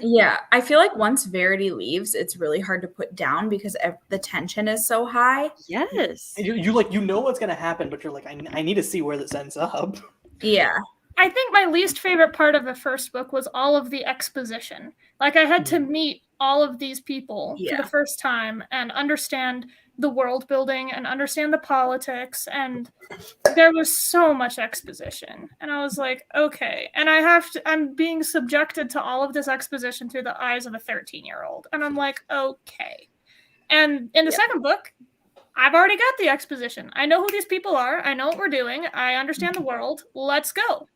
Yeah, I feel like once Verity leaves, it's really hard to put down because the tension is so high. Yes. And you know what's gonna happen, but you're like, I need to see where this ends up. Yeah. I think my least favorite part of the first book was all of the exposition. Like, I had to meet all of these people for the first time and understand the world building and understand the politics, and there was so much exposition. And I was like, okay. And I'm being subjected to all of this exposition through the eyes of a 13-year-old. And I'm like, okay. And in the second book, I've already got the exposition. I know who these people are. I know what we're doing. I understand the world. Let's go.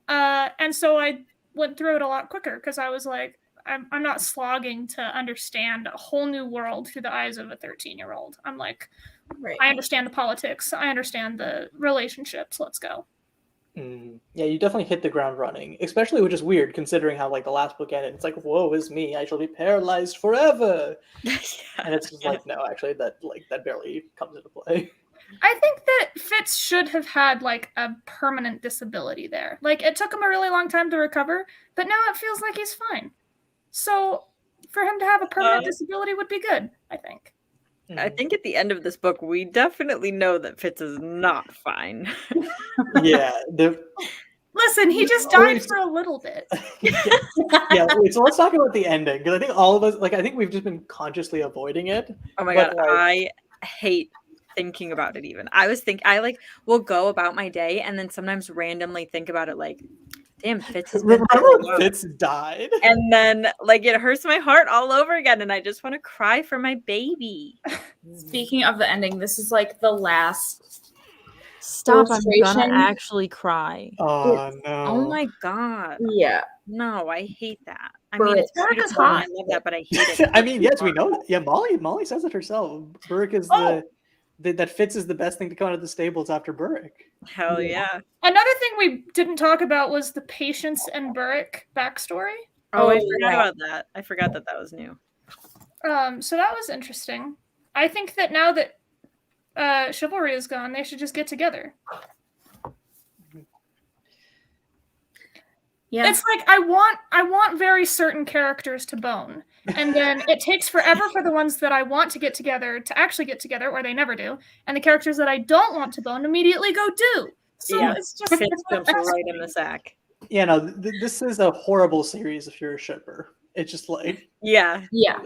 And so I went through it a lot quicker because I was like, I'm not slogging to understand a whole new world through the eyes of a 13-year-old. I'm like, right. I understand the politics. I understand the relationships. Let's go. Yeah, you definitely hit the ground running, especially, which is weird considering how like the last book ended. It's like, woe is me, I shall be paralyzed forever. And it's just like, no, actually that barely comes into play. I think that Fitz should have had like a permanent disability there. Like, it took him a really long time to recover, but now it feels like he's fine. So for him to have a permanent disability would be good, I think. I think at the end of this book, we definitely know that Fitz is not fine. Yeah. Listen, he just died for a little bit. Yeah. So let's talk about the ending, because I think all of us, I think we've just been consciously avoiding it. Oh my God, I hate thinking about it even. I will go about my day and then sometimes randomly think about it like, damn, Fitz has been Remember through a when lot. Fitz died? And then like it hurts my heart all over again, and I just want to cry for my baby. Speaking of the ending, this is like the last Stop! I'm gonna illustration. actually cry. Oh no! Oh my god! Yeah. No, I hate that. I mean, it's Burrick. Burrick is beautiful. And I hot. love that, but I hate it. I mean, yes, we know. Yeah, Molly says it herself. Burrick is that Fitz is the best thing to come out of the stables after Burrick. Hell yeah! Another thing we didn't talk about was the Patience and Burrick backstory. Oh, I Oh, forgot yeah. about that. I forgot that was new. So that was interesting. I think that now that chivalry is gone, they should just get together. Yeah. It's like I want very certain characters to bone, and then it takes forever for the ones that I want to get together to actually get together, or they never do, and the characters that I don't want to bone immediately go do. So Yeah. it's just Fitz jumps right in the sack. Yeah, no, this is a horrible series if you're a shipper. It's just like Yeah. Yeah.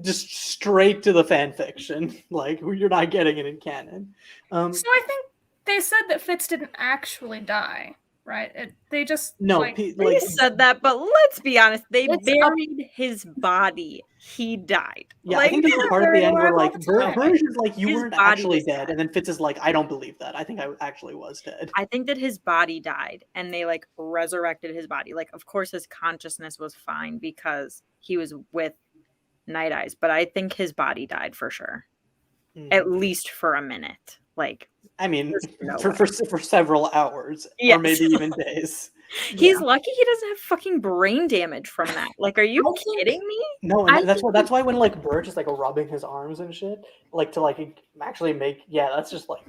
just straight to the fan fiction. Like you're not getting it in canon. So I think they said that Fitz didn't actually die, right? They just No, They said that, but let's be honest. They It's buried his body. He died. yeah, I think there's a part at the end where like time. Burge is like you His weren't body actually was dead, dead. and then Fitz is like, I don't believe that. I think I actually was dead. I think that his body died, and they like resurrected his body. Like, of course, his consciousness was fine because he was with Night Eyes, but I think his body died for sure, at least for a minute. Like, I mean, there's no for several hours, Yes. or maybe even days. he's lucky he doesn't have fucking brain damage from that. Like, are you I think- kidding me? No, and I that's why when like Burge is like rubbing his arms and shit, like to like actually make that's just like.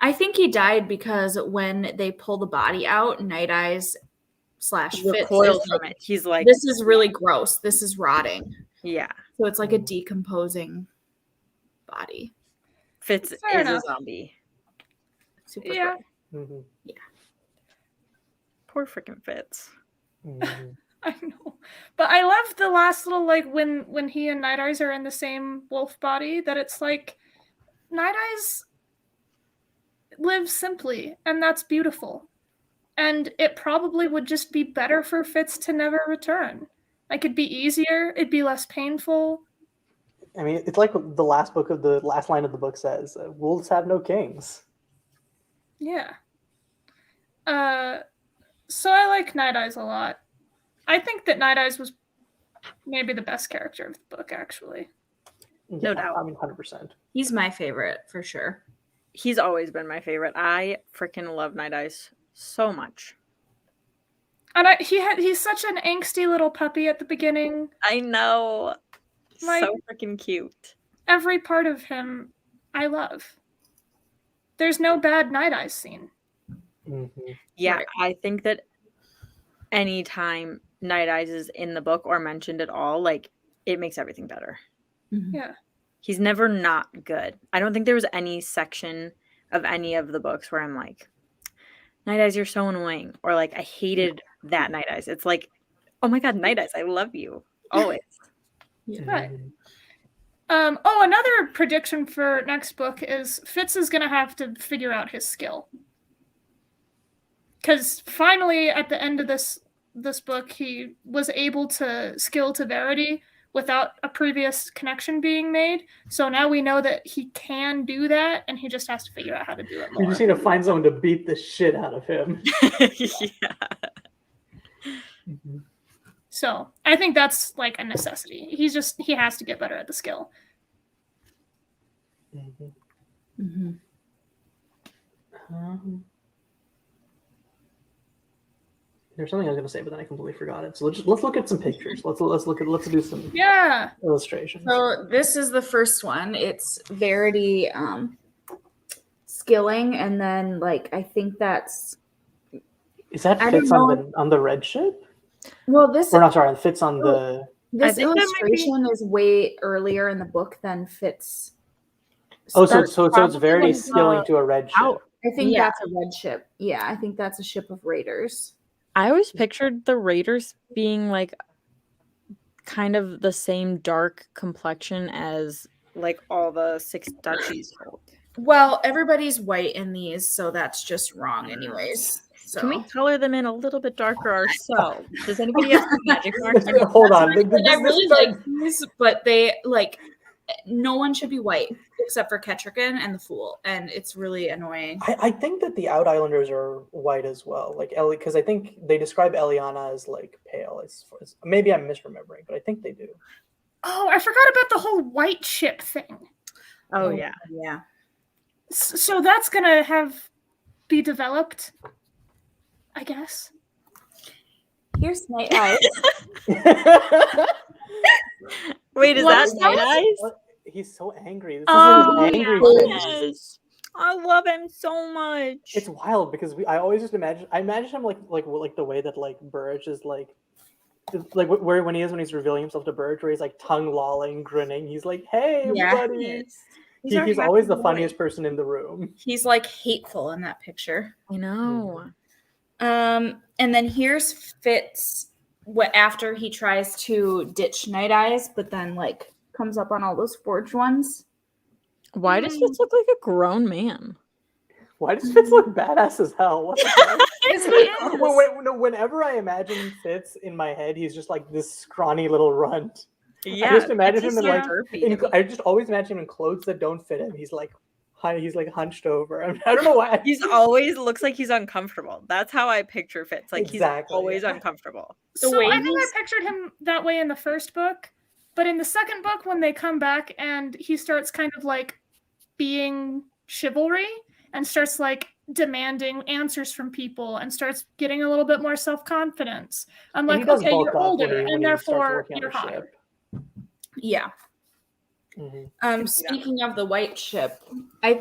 I think he died because when they pull the body out, Night Eyes / Fitz Recoils is from like, it. He's like, this is really gross. This is rotting. yeah. So it's like a decomposing body. Fitz Fair is enough. a zombie. Super Yeah. gross. Mhm. Poor freaking Fitz. Mhm. I know, but I love the last little like when he and Night Eyes are in the same wolf body. That it's like Night Eyes lives simply, and that's beautiful. And it probably would just be better for Fitz to never return. Like it'd be easier, it'd be less painful. I mean, it's like the last line of the book says, "Wolves have no kings." Yeah. So I like Night Eyes a lot. I think that Night Eyes was maybe the best character of the book, actually. No doubt. I mean, 100%. He's my favorite for sure. He's always been my favorite. I freaking love Night Eyes so much. And he's such an angsty little puppy at the beginning. I know. Like- so freaking cute. Every part of him I love. There's no bad Night Eyes scene. Mm-hmm. Yeah, Right. I think that anytime Night Eyes is in the book or mentioned at all, like it makes everything better. Mhm. Yeah. He's never not good. I don't think there was any section of any of the books where I'm like, Night Eyes, you're so annoying. Or like, I hated that Night Eyes. It's like, oh my God, Night Eyes, I love you. Always. Right. Another prediction for next book is Fitz is going to have to figure out his skill. Because finally, at the end of this book, he was able to skill to Verity without a previous connection being made. So now we know that he can do that, and he just has to figure out how to do it You more. just need to find someone to beat the shit out of him. Yeah. Mm-hmm. So I think that's like a necessity. He has to get better at the skill. Mm-hmm. Mhm. There's something I was going to say, but then I completely forgot it. So let's look at some pictures. Let's do some Yeah. illustrations. So this is the first one. It's Verity skilling, and then like I think that's Is that I Fitz don't on the red ship? well this Or not, sorry, Fitz on the. this I think that might be- illustration is way earlier in the book than Fitz. Oh, That's so it's probably Verity when, skilling to a red ship. out. I think Yeah. that's a red ship. Yeah, I think that's a ship of raiders. I always pictured the Raiders being like kind of the same dark complexion as like all the six duchies hold. Well, everybody's white in these, so that's just wrong anyways. So Can we color them in a little bit darker ourselves? Does anybody have some magic markers? Hold on. like, I really like these, but they like no one should be white except for Ketrigan and the Fool, and it's really annoying. I think that the Out Islanders are white as well, like Ellie, because I think they describe Eliana as like pale. Maybe I'm misremembering, but I think they do. Oh, I forgot about the whole white ship thing. Oh yeah. Yeah. So that's gonna be developed, I guess. Here's Night Eyes. Wait, is What that Night Eyes? He's so angry. This Oh, is his angry yeah. face. Yes. I love him so much. It's wild because I always just imagine him like the way that like Burge is like where when he's revealing himself to Burge, where he's like tongue lolling, grinning. He's like, "Hey, Yeah, everybody!" he is. He's our always happy the boy. funniest person in the room. He's like hateful in that picture. I know. And then here's Fitz after he tries to ditch Night Eyes, but then like comes up on all those forged ones. Why does Fitz look like a grown man? Why does Fitz look badass as hell? What the fuck? Yes, he is. Whenever I imagine Fitz in my head, he's just like this scrawny little runt. Yeah, I just imagine Fitz him is in so like derpy. I just always imagine him in clothes that don't fit him. He's like hunched over. I don't know why. He's always looks like he's uncomfortable. That's how I picture Fitz. Like Exactly, he's always yeah. uncomfortable. So way I think I he's- pictured him that way in the first book, but in the second book, when they come back and he starts kind of like being chivalry and starts like demanding answers from people and starts getting a little bit more self-confidence. I'm And he like, does okay, bulk you're up older, when he and starts therefore working on you're the hotter. ship. Yeah. Mhm. Speaking of the white ship, I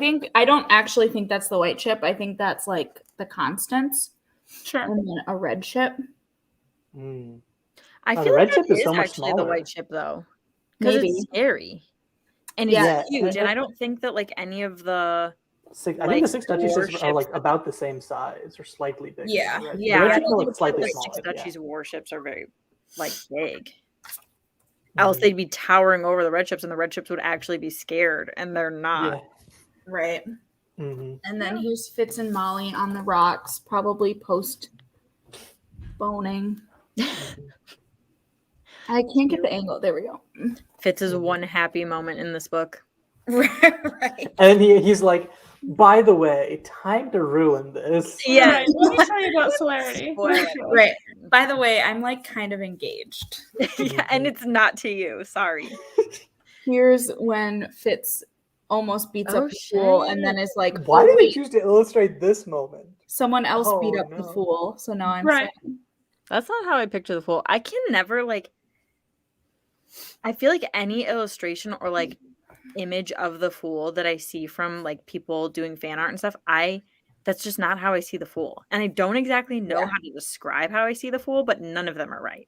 don't actually think that's the white ship. I think that's like the Constance Sure. and then a red ship. Mm. I Oh, feel the like red ship that is is so much actually the smaller. white ship though, because Maybe. it's scary and Yeah. it's huge. And I don't think that like any of the I think like, the Six Duchies are warships like that- about the same size or slightly bigger. Yeah. The red yeah, I ship don't are think like slightly the smaller. Six Yeah. Duchies warships are very like big. Else Mhm. they'd be towering over the red ships, and the red ships would actually be scared, and they're not. Yeah. Right. Mm-hmm. And then here's Fitz and Molly on the rocks, probably post boning. I can't get the angle. There we go. Fitz's Mhm. one happy moment in this book. Right. And he's like, by the way, time to ruin this. Yeah. Right, let me tell you about Celerity. Spoil it. Right. By the way, I'm like kind of engaged. Yeah, and it's not to you. Sorry. Here's when Fitz almost beats Oh, up the fool shit. and then is like, Why oh, did they wait, choose to illustrate this moment? someone else beat Oh, up the no. fool. So now I'm Right. sad. That's not how I picture the fool. I can never like. I feel like any illustration or like image of the fool that I see from like people doing fan art and stuff, that's just not how I see the fool. And I don't exactly know Yeah. how to describe how I see the fool, but none of them are right.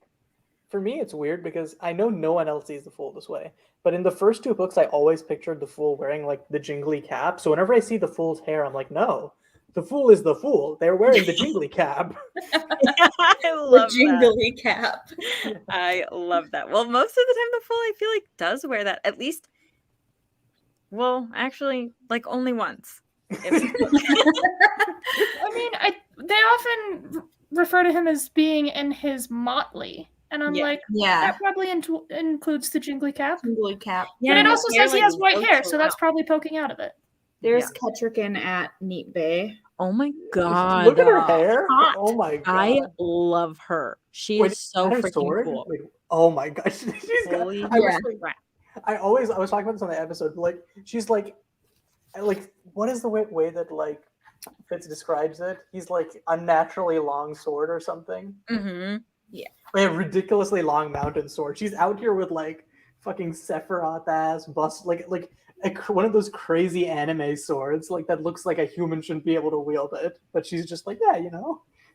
For me, it's weird because I know no one else sees the Fool this way. But in the first two books, I always pictured the Fool wearing like the jingly cap. So whenever I see the Fool's hair, I'm like, no, the Fool is the Fool. They're wearing the jingly cap. I The love that. jingly cap. I love that. Well, most of the time the fool I feel like does wear that. At least well, actually, like only once. I mean, they often refer to him as being in his motley, and I'm Yeah. like, Yeah. that probably includes the jingly cap. Jingly cap. But it also says he has white hair, rotates so that's around. probably poking out of it. There's Ketrigan at Neat Bay. Oh my god. Look at her hair. hot. Oh my god. I love her. She Wait, is so her freaking sword? cool. Wait, oh my god. She's got, Holy I was Yeah. like, crap. I was talking about this on the episode, but like she's like what is the way that like Fitz describes it? He's like unnaturally long sword or something. Mm-hmm. Like a ridiculously long mountain sword. She's out here with like fucking Sephiroth ass bust like one of those crazy anime swords like that looks like a human shouldn't be able to wield it, but she's just like, yeah,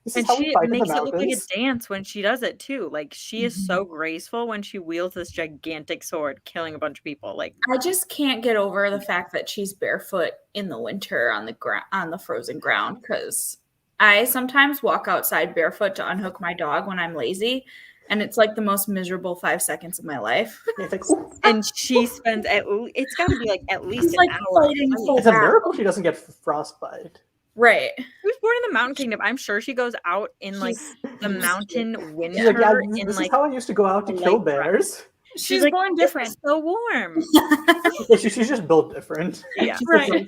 this And is how she we fight in the makes it look like a mountains. dance when she does it too. Like she is so graceful when she wields this gigantic sword, killing a bunch of people. Like I just can't get over the fact that she's barefoot in the winter on the frozen ground, because I sometimes walk outside barefoot to unhook my dog when I'm lazy, and it's like the most miserable 5 seconds of my life. It's like, ooh, and she spends it's got to be like at least It's an like hour. fighting full it's a battle. miracle she doesn't get frostbite. Right. She was born in the Mountain Kingdom. I'm sure she goes out in like the mountain winter. She's like, yeah, in this like is how I used to go out to a kill light dress. bears. She's like, born "This different. is so warm. Yeah, she's just built different. Yeah. Right.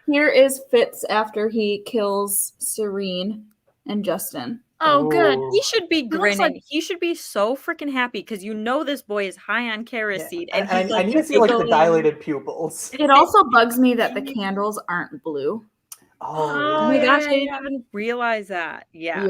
Here is Fitz after he kills Serene and Justin. Oh, good. Ooh. He should be looks grinning. like- He should be so freaking happy because you know this boy is high on kerosene, Yeah. and he's I like need to see like the giggling. dilated pupils. It also bugs me that the candles aren't blue. Oh, Oh my yeah, gosh, yeah, I didn't yeah. even realize that. Yeah.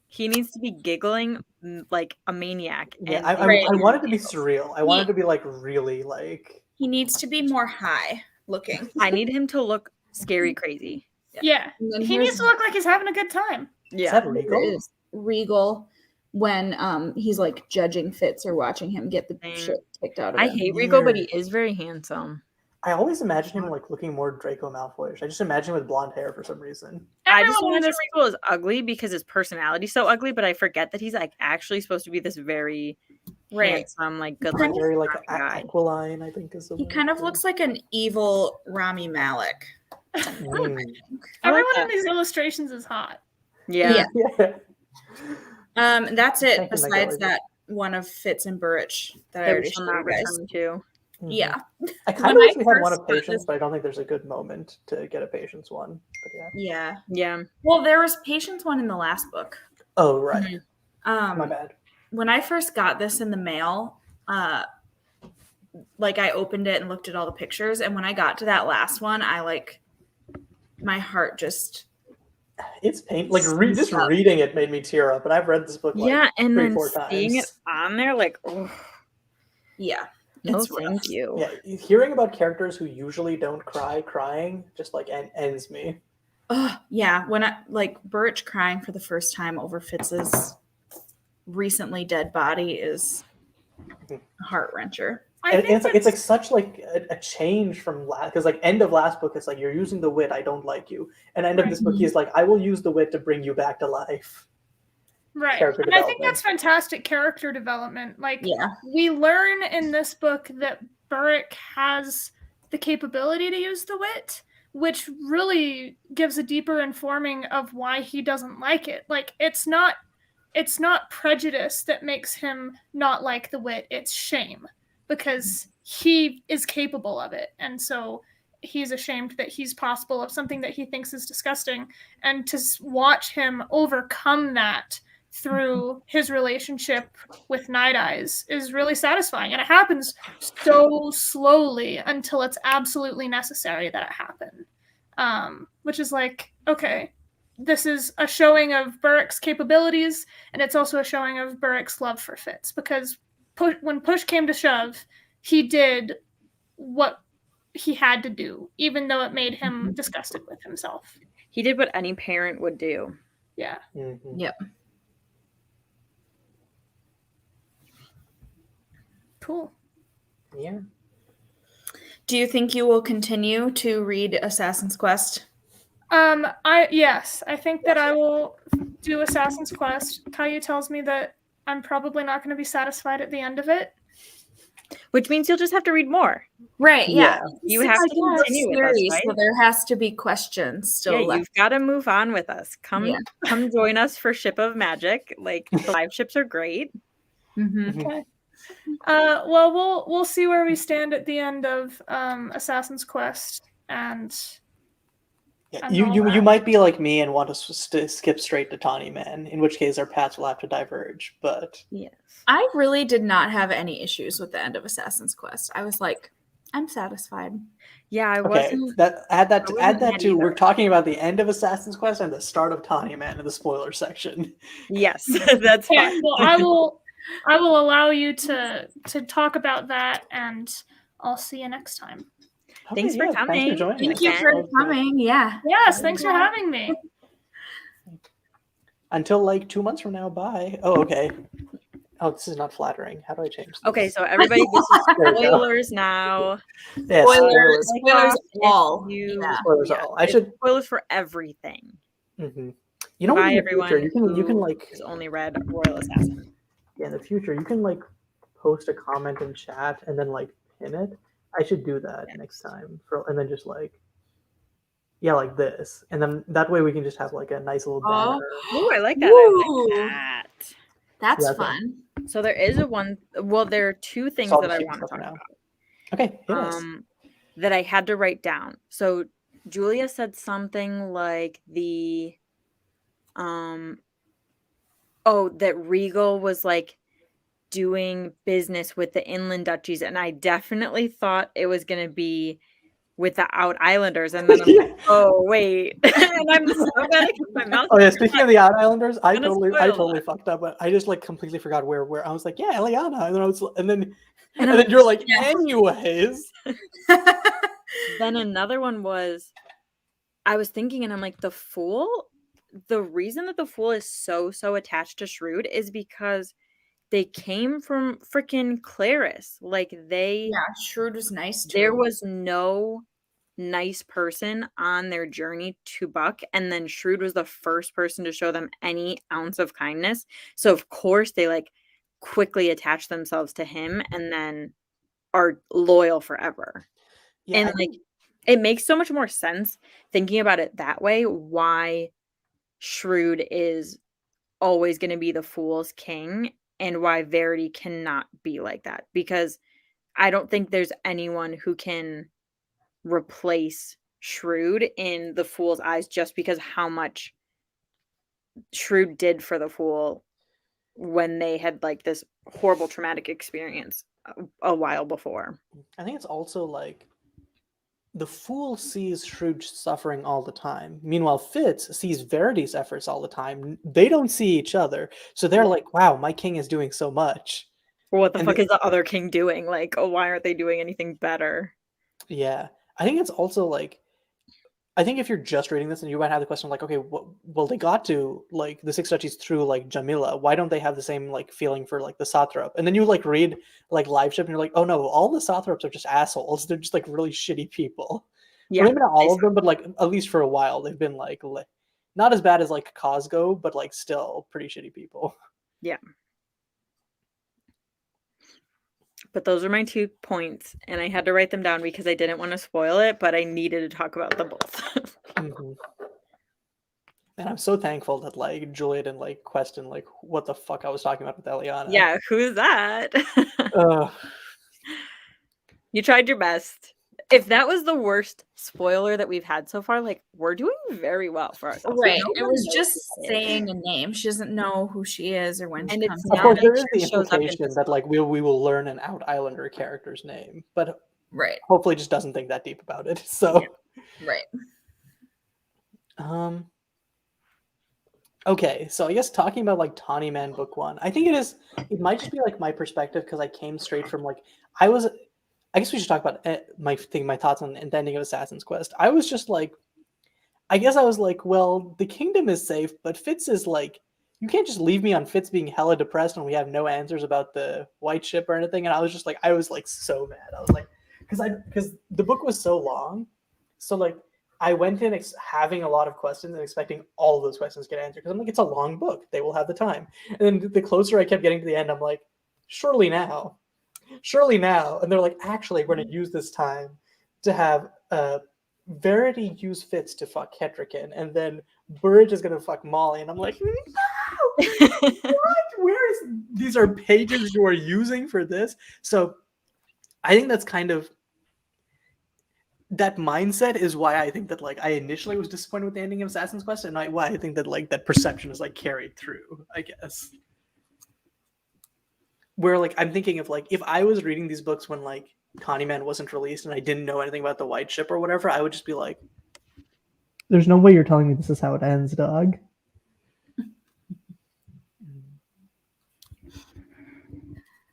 He needs to be giggling like a maniac. yeah. And I Right. want it to be surreal. I want it to be like really like. He needs to be more high looking. I need him to look scary crazy. Yeah. And then He here's needs to look like he's having a good time. Is Yeah. that Here regal? is Regal when he's like judging Fitz or watching him get the Same. shit kicked out of I him. hate Rico, but he Weird. is very handsome. I always imagine him like looking more Draco Malfoyish. I just imagine him with blonde hair for some reason. I just Everyone in imagine this- Rico is ugly because his personality's so ugly, but I forget that he's like actually supposed to be this very handsome, like good looking Very like guy. aquiline, I think is the He word. kind of looks like an evil Rami Malek. Mm. I like Everyone in that. these illustrations is hot. Yeah. Yeah. That's Thank it. you, Besides Megalodon. that one of Fitz and Burrich that I That already we shall showed not you guys. return to. Mhm. Yeah. I kind of When I wish we had one first of got patience, this- but I don't think there's a good moment to get a patience one. But yeah. Yeah. Yeah. Well, there was Patience one in the last book. Oh right. My Um, bad. when I first got this in the mail, like I opened it and looked at all the pictures, and when I got to that last one, I like my heart just It's pain. Like just Stop. reading it made me tear up. And I've read this book like Yeah, and 3-4 then seeing it times. on there, like, oh, yeah. no, It's rough. thank you. Yeah, hearing about characters who usually don't crying just like ends me. Yeah, when I like Burrich crying for the first time over Fitz's recently dead body is a heart wrencher. I And think it's like such like a change from last, because like end of last book it's like you're using the wit, I don't like you, and end of this book he's like I will use the wit to bring you back to life. right. character And I think development. that's fantastic character development. Like Yeah. we learn in this book that Burrick has the capability to use the wit, which really gives a deeper informing of why he doesn't like it. Like it's not prejudice that makes him not like the wit, it's shame, because he is capable of it. And so he's ashamed that he's possible of something that he thinks is disgusting. And to watch him overcome that through his relationship with Night Eyes is really satisfying. And it happens so slowly until it's absolutely necessary that it happen. Which is like, okay, this is a showing of Burrick's capabilities, and it's also a showing of Burrick's love for Fitz, because when push came to shove, he did what he had to do, even though it made him disgusted with himself. He did what any parent would do. Yeah. Mhm. Yep. Cool. Yeah. Do you think you will continue to read Assassin's Quest? Yes, I think that I will do Assassin's Quest. Caillou tells me that I'm probably not going to be satisfied at the end of it. Which means you'll just have to read more. Right, yeah. You have to continue with us, right? So there has to be questions still Yeah, left. you've got to move on with us. Come Yeah. come join us for Ship of Magic. Like the live ships are great. Mm-hmm. Okay. Well, we'll see where we stand at the end of Assassin's Quest, and Yeah, And you all you that. you might be like me and want to skip straight to Tawny Man, in which case our paths will have to diverge. But Yes. I really did not have any issues with the end of Assassin's Quest. I was like, I'm satisfied. Yeah, I okay, wasn't. add that wasn't mad to we're either. talking about the end of Assassin's Quest and the start of Tawny Man in the spoiler section. Yes, that's yeah, fine. well, I will allow you to talk about that, and I'll see you next time. Thanks for Thanks coming. for joining. Thank us. you Again. for coming. Yeah. Yes, thanks for having me. Until like 2 months from now. Bye. Oh, okay. Oh, this is not flattering. How do I change this? Okay, so everybody, this is There we go. spoilers now. Yeah, Spoilers. spoilers. Spoilers If all. you- Yeah. Spoilers all. I it's should. spoilers for everything. Mhm. You know, Bye, in the everyone. future, you can who like has only read Royal Assassin. yeah, in the future you can like post a comment in chat and then like pin it. I should do that next time and then just like Yeah, like this. And then that way we can just have like a nice little Oh. banner. Oh, I like that. I Ooh. like that. That's Yeah, okay. fun. So there is there are two things Solve that the I sheet want to stuff talk now. about. Okay, hit us. That I had to write down. So Julia said something like that Regal was like doing business with the inland duchies, and I definitely thought it was gonna be with the Out Islanders, and then I'm like, oh wait, and I'm so gonna keep my mouth. Oh yeah, speaking of the Out Islanders, I gonna totally spoil fucked up. But I just like completely forgot where I was like, yeah, Eliana, and then And and then you're like, Yeah. anyways. Then another one was, I was thinking, and I'm like, the Fool. The reason that the Fool is so attached to Shrewd is because they came from freaking Claris. Like Yeah, Shrewd was nice too. there was no nice person on their journey to Buck, and then Shrewd was the first person to show them any ounce of kindness. So of course they like quickly attach themselves to him and then are loyal forever. Yeah, And like it makes so much more sense thinking about it that way, why Shrewd is always going to be the Fool's king and why Verity cannot be like that, because I don't think there's anyone who can replace Shrewd in the Fool's eyes, just because how much Shrewd did for the Fool when they had like this horrible traumatic experience a while before. I think it's also like the Fool sees Shrewd suffering all the time. Meanwhile, Fitz sees Verity's efforts all the time. They don't see each other. So they're like, wow, my king is doing so much. What the And fuck is the other king doing? Like, oh, why aren't they doing anything better? Yeah. I think it's also like, I think if you're just reading this and you might have the question like, okay, well, they got to like the Six Duchies through like Jamila. Why don't they have the same like feeling for like the Sothrop? And then you like read like LiveShip and you're like, oh no, all the Sothrops are just assholes. They're just like really shitty people. Yeah, Or maybe not all of them, but like at least for a while they've been like not as bad as like Cosgo, but like still pretty shitty people. yeah. But those are my 2 points, and I had to write them down because I didn't want to spoil it, but I needed to talk about them both. Mm-hmm. And I'm so thankful that like Julia didn't like question like what the fuck I was talking about with Eliana. Yeah, who's that? You tried your best. If that was the worst spoiler that we've had so far, like we're doing very well for ourselves. Right. It was just saying a name. She doesn't know who she is or when she comes Of out. course, there is the shows up in implication that like we will learn an Out Islander character's name, but Right. hopefully just doesn't think that deep about it. So Right. Okay, so I guess talking about like Tawny Man book 1, I think it might just be like my perspective because I came straight from like I guess we should talk about my thoughts on the ending of Assassin's Quest. I was just like, I guess I was like, well, the kingdom is safe, but Fitz is like, you can't just leave me on Fitz being hella depressed and we have no answers about the white ship or anything. And I was like so mad. I was like, because the book was so long, so like I went in having a lot of questions and expecting all of those questions to get answered because I'm like, it's a long book, they will have the time. And then the closer I kept getting to the end, I'm like, surely now. And they're like, actually, we're going to use this time to have Verity use Fitz to fuck Ketrican, and then Burridge is going to fuck Molly. And I'm like, no! What? These are pages you are using for this? So I think that's kind of, that mindset is why I think that like I initially was disappointed with the ending of Assassin's Quest, and why I think that like that perception is like carried through, I guess. Where like I'm thinking of like if I was reading these books when like Tawny Man wasn't released and I didn't know anything about the white ship or whatever, I would just be like, there's no way you're telling me this is how it ends, dog.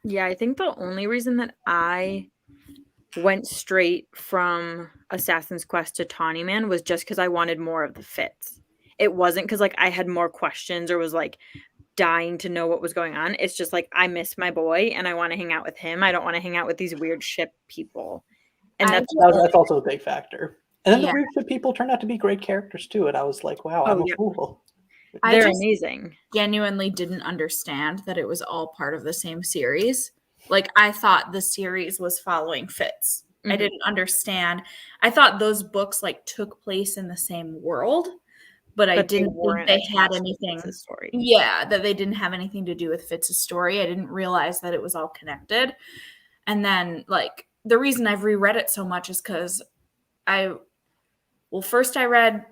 Yeah, I think the only reason that I went straight from Assassin's Quest to Tawny Man was just because I wanted more of the Fitz. It wasn't because like I had more questions or was like dying to know what was going on. It's just like I miss my boy and I want to hang out with him. I don't want to hang out with these weird ship people. And that's also a big factor. And then the weird ship people turned out to be great characters too. And I was like, wow, I'm a fool. They're amazing. Genuinely didn't understand that it was all part of the same series. Like I thought the series was following Fitz. I didn't understand. I thought those books like took place in the same world, but I didn't think they had anything. Story. Yeah, that they didn't have anything to do with Fitz's story. I didn't realize that it was all connected. And then like the reason I've reread it so much is because first I read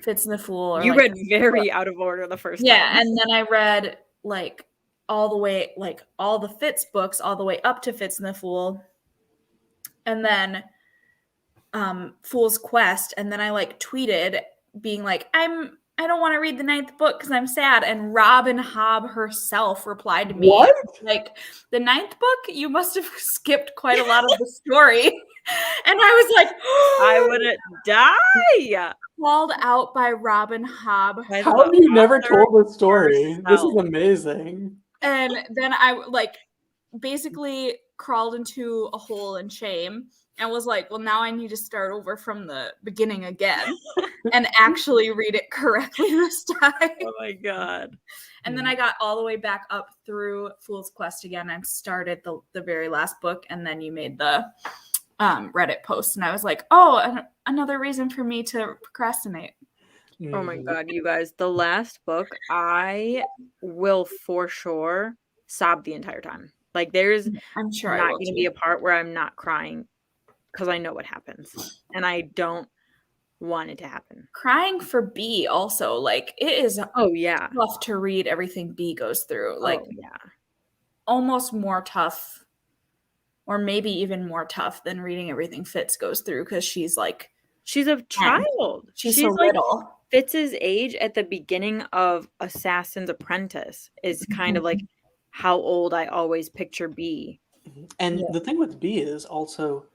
Fitz and the Fool. You read very out of order the first time. Yeah, and then I read like all the way, like all the Fitz books, all the way up to Fitz and the Fool. And then Fool's Quest. And then I like tweeted being like, I don't want to read the 9th book because I'm sad. And Robin Hobb herself replied to me. What? Like, the 9th book? You must have skipped quite a lot of the story. And I was like, I would die. Called out by Robin Hobb. How have you never told the story? This is amazing. And then I like basically crawled into a hole in shame and was like, well, now I need to start over from the beginning again and actually read it correctly this time. Oh my God. And then I got all the way back up through Fool's Quest again and started the very last book. And then you made the Reddit post. And I was like, oh, another reason for me to procrastinate. Oh my God, you guys. The last book, I will for sure sob the entire time. Like there's I'm sure not going to be a part where I'm not crying because I know what happens. And I don't want it to happen. Crying for B also, like it is tough to read everything B goes through. Like almost more tough, or maybe even more tough than reading everything Fitz goes through because she's a child. She's so like little. Fitz's age at the beginning of Assassin's Apprentice is kind of like how old I always picture B. And the thing with B is also,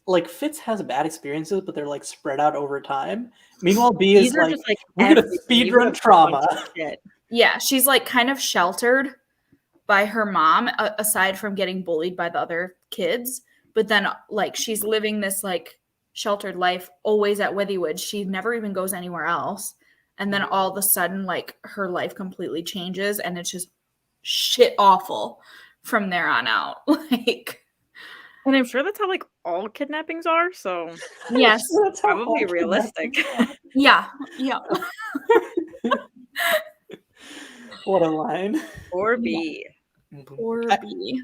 like, Fitz has bad experiences, but they're like spread out over time. Meanwhile, B is like we're gonna speedrun trauma. Yeah, she's like kind of sheltered by her mom, aside from getting bullied by the other kids. But then like she's living this like sheltered life always at Withywood. She never even goes anywhere else. And then all of a sudden, like her life completely changes and it's just shit awful from there on out. Like, and I'm sure that's how like all kidnappings are. So yes, that's probably realistic. Yeah. What a line. Or B. Or B.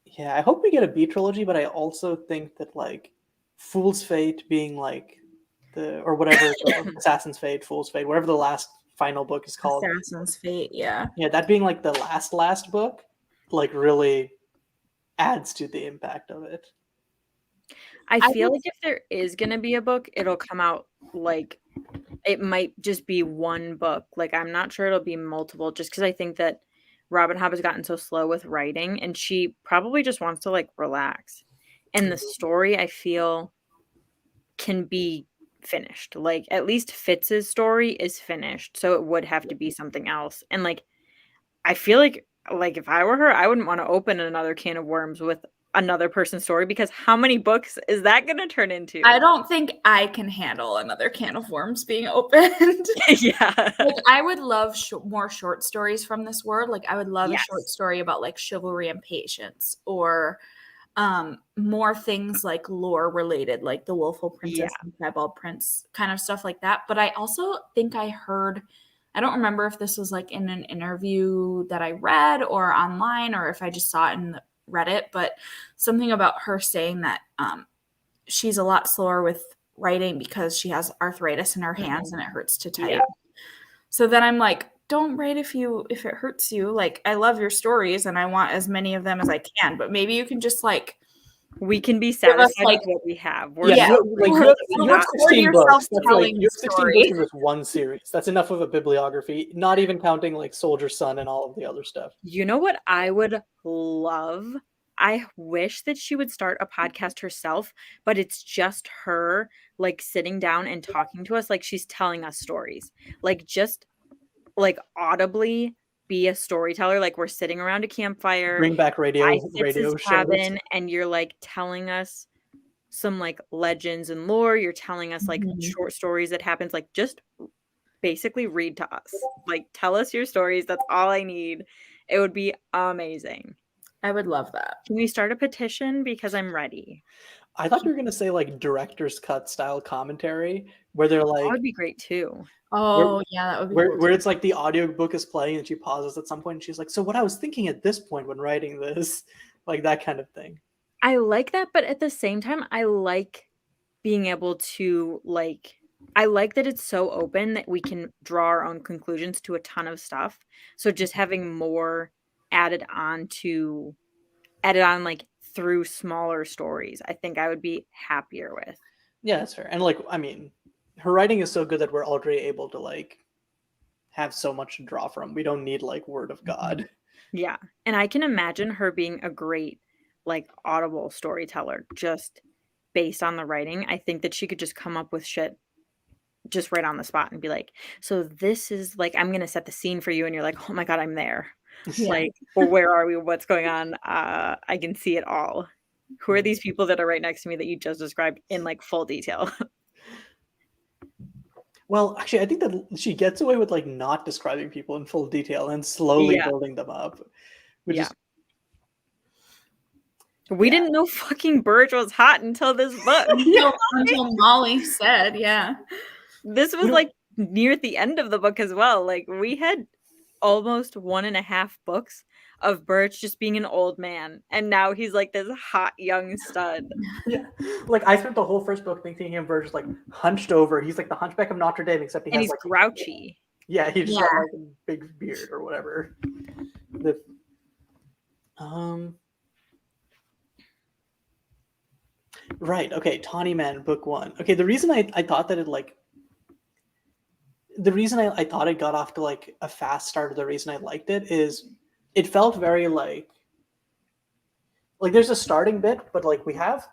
Yeah, I hope we get a B trilogy, but I also think that like Fool's Fate being like or whatever Assassin's Fate, Fool's Fate, whatever the last final book is called. Assassin's Fate, yeah. Yeah, that being like the last book, like really adds to the impact of it. I feel like if there is going to be a book, it'll come out like it might just be one book. Like I'm not sure it'll be multiple just because I think that Robin Hobb has gotten so slow with writing and she probably just wants to like relax. And the story I feel can be finished. Like at least Fitz's story is finished. So it would have to be something else. And like I feel like if I were her, I wouldn't want to open another can of worms with another person's story because how many books is that going to turn into? I don't think I can handle another can of worms being opened. Yeah. Like I would love more short stories from this world. Like I would love a short story about like chivalry and patience or more things like lore related, like the Willful Princess and Piebald Prince kind of stuff like that. But I also think I heard, I don't remember if this was like in an interview that I read or online or if I just saw it in the Reddit, but something about her saying that she's a lot slower with writing because she has arthritis in her hands and it hurts to type. Yeah. So then I'm like, don't write if it hurts you. Like I love your stories and I want as many of them as I can, but maybe you can just like we can be satisfied with what we have. You have 16 books. That's like you have 16 books in this one series. That's enough of a bibliography, not even counting like Soldier Son and all of the other stuff. You know what I would love? I wish that she would start a podcast herself, but it's just her like sitting down and talking to us like she's telling us stories. Like just like audibly be a storyteller, like we're sitting around a campfire, bring back radio cabin, and you're like telling us some like legends and lore. You're telling us like short stories that happens. Like just basically read to us. Like tell us your stories. That's all I need. It would be amazing. I would love that. Can we start a petition? Because I'm ready. I thought you were gonna say like director's cut style commentary, where they're That like, would be great too. Oh, yeah, that would be cool. where it's like the audiobook is playing and she pauses at some point and she's like, so what I was thinking at this point when writing this, like that kind of thing. I like that, but at the same time, I like being able to like I like that it's so open that we can draw our own conclusions to a ton of stuff. So just having more added on like through smaller stories, I think I would be happier with. Yeah, that's fair. And like, I mean, her writing is so good that we're already able to like have so much to draw from. We don't need like word of God. Yeah. And I can imagine her being a great like audible storyteller just based on the writing. I think that she could just come up with shit just right on the spot and be like, so this is like, I'm going to set the scene for you. And you're like, oh my God, I'm there. Yeah. Like, well, where are we? What's going on? I can see it all. Who are these people that are right next to me that you just described in like full detail? Well, actually, I think that she gets away with like not describing people in full detail and slowly Yeah. building them up, which Yeah. is We didn't know fucking Burge was hot until this book. Until Molly said, yeah. This was like near the end of the book as well. Like we had almost 1.5 books of Birch just being an old man, and now he's like this hot young stud. Yeah, like I spent the whole first book thinking him Burge like hunched over. He's like the Hunchback of Notre Dame, except he And has he's like grouchy. Yeah, he just Yeah. got like a big beard or whatever. Right. Okay. Tawny Man, book 1. Okay. The reason I thought that it like the reason I thought it got off to like a fast start, or the reason I liked it is it felt very like there's a starting bit, but like we have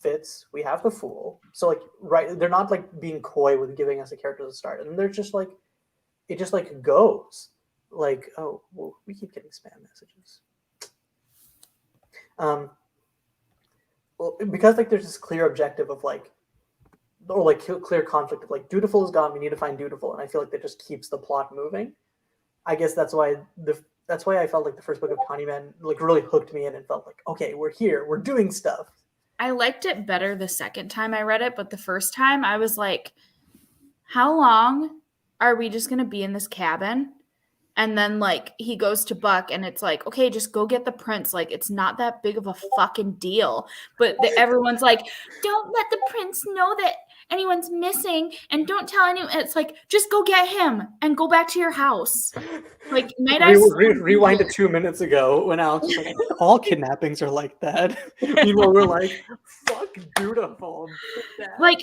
Fitz, we have the Fool, so like right, they're not like being coy with giving us a character to start, and they're just like it just like goes like, oh well, we keep getting spam messages. Well, because like there's this clear objective of like, or like clear conflict of like Dutiful is gone, we need to find Dutiful, and I feel like that just keeps the plot moving. I guess that's why I felt like the first book of Tawny Man like really hooked me in and felt like, okay, we're here, we're doing stuff. I liked it better the second time I read it, but the first time I was like, how long are we just going to be in this cabin? And then like he goes to Buck and it's like, okay, just go get the prince. Like it's not that big of a fucking deal. But everyone's like, don't let the prince know that anyone's missing and don't tell anyone. It's like, just go get him and go back to your house. Like Night Eyes. Rewind to 2 minutes ago when Alex was like, all kidnappings are like that. Meanwhile, we're like, fuck Dutiful. Like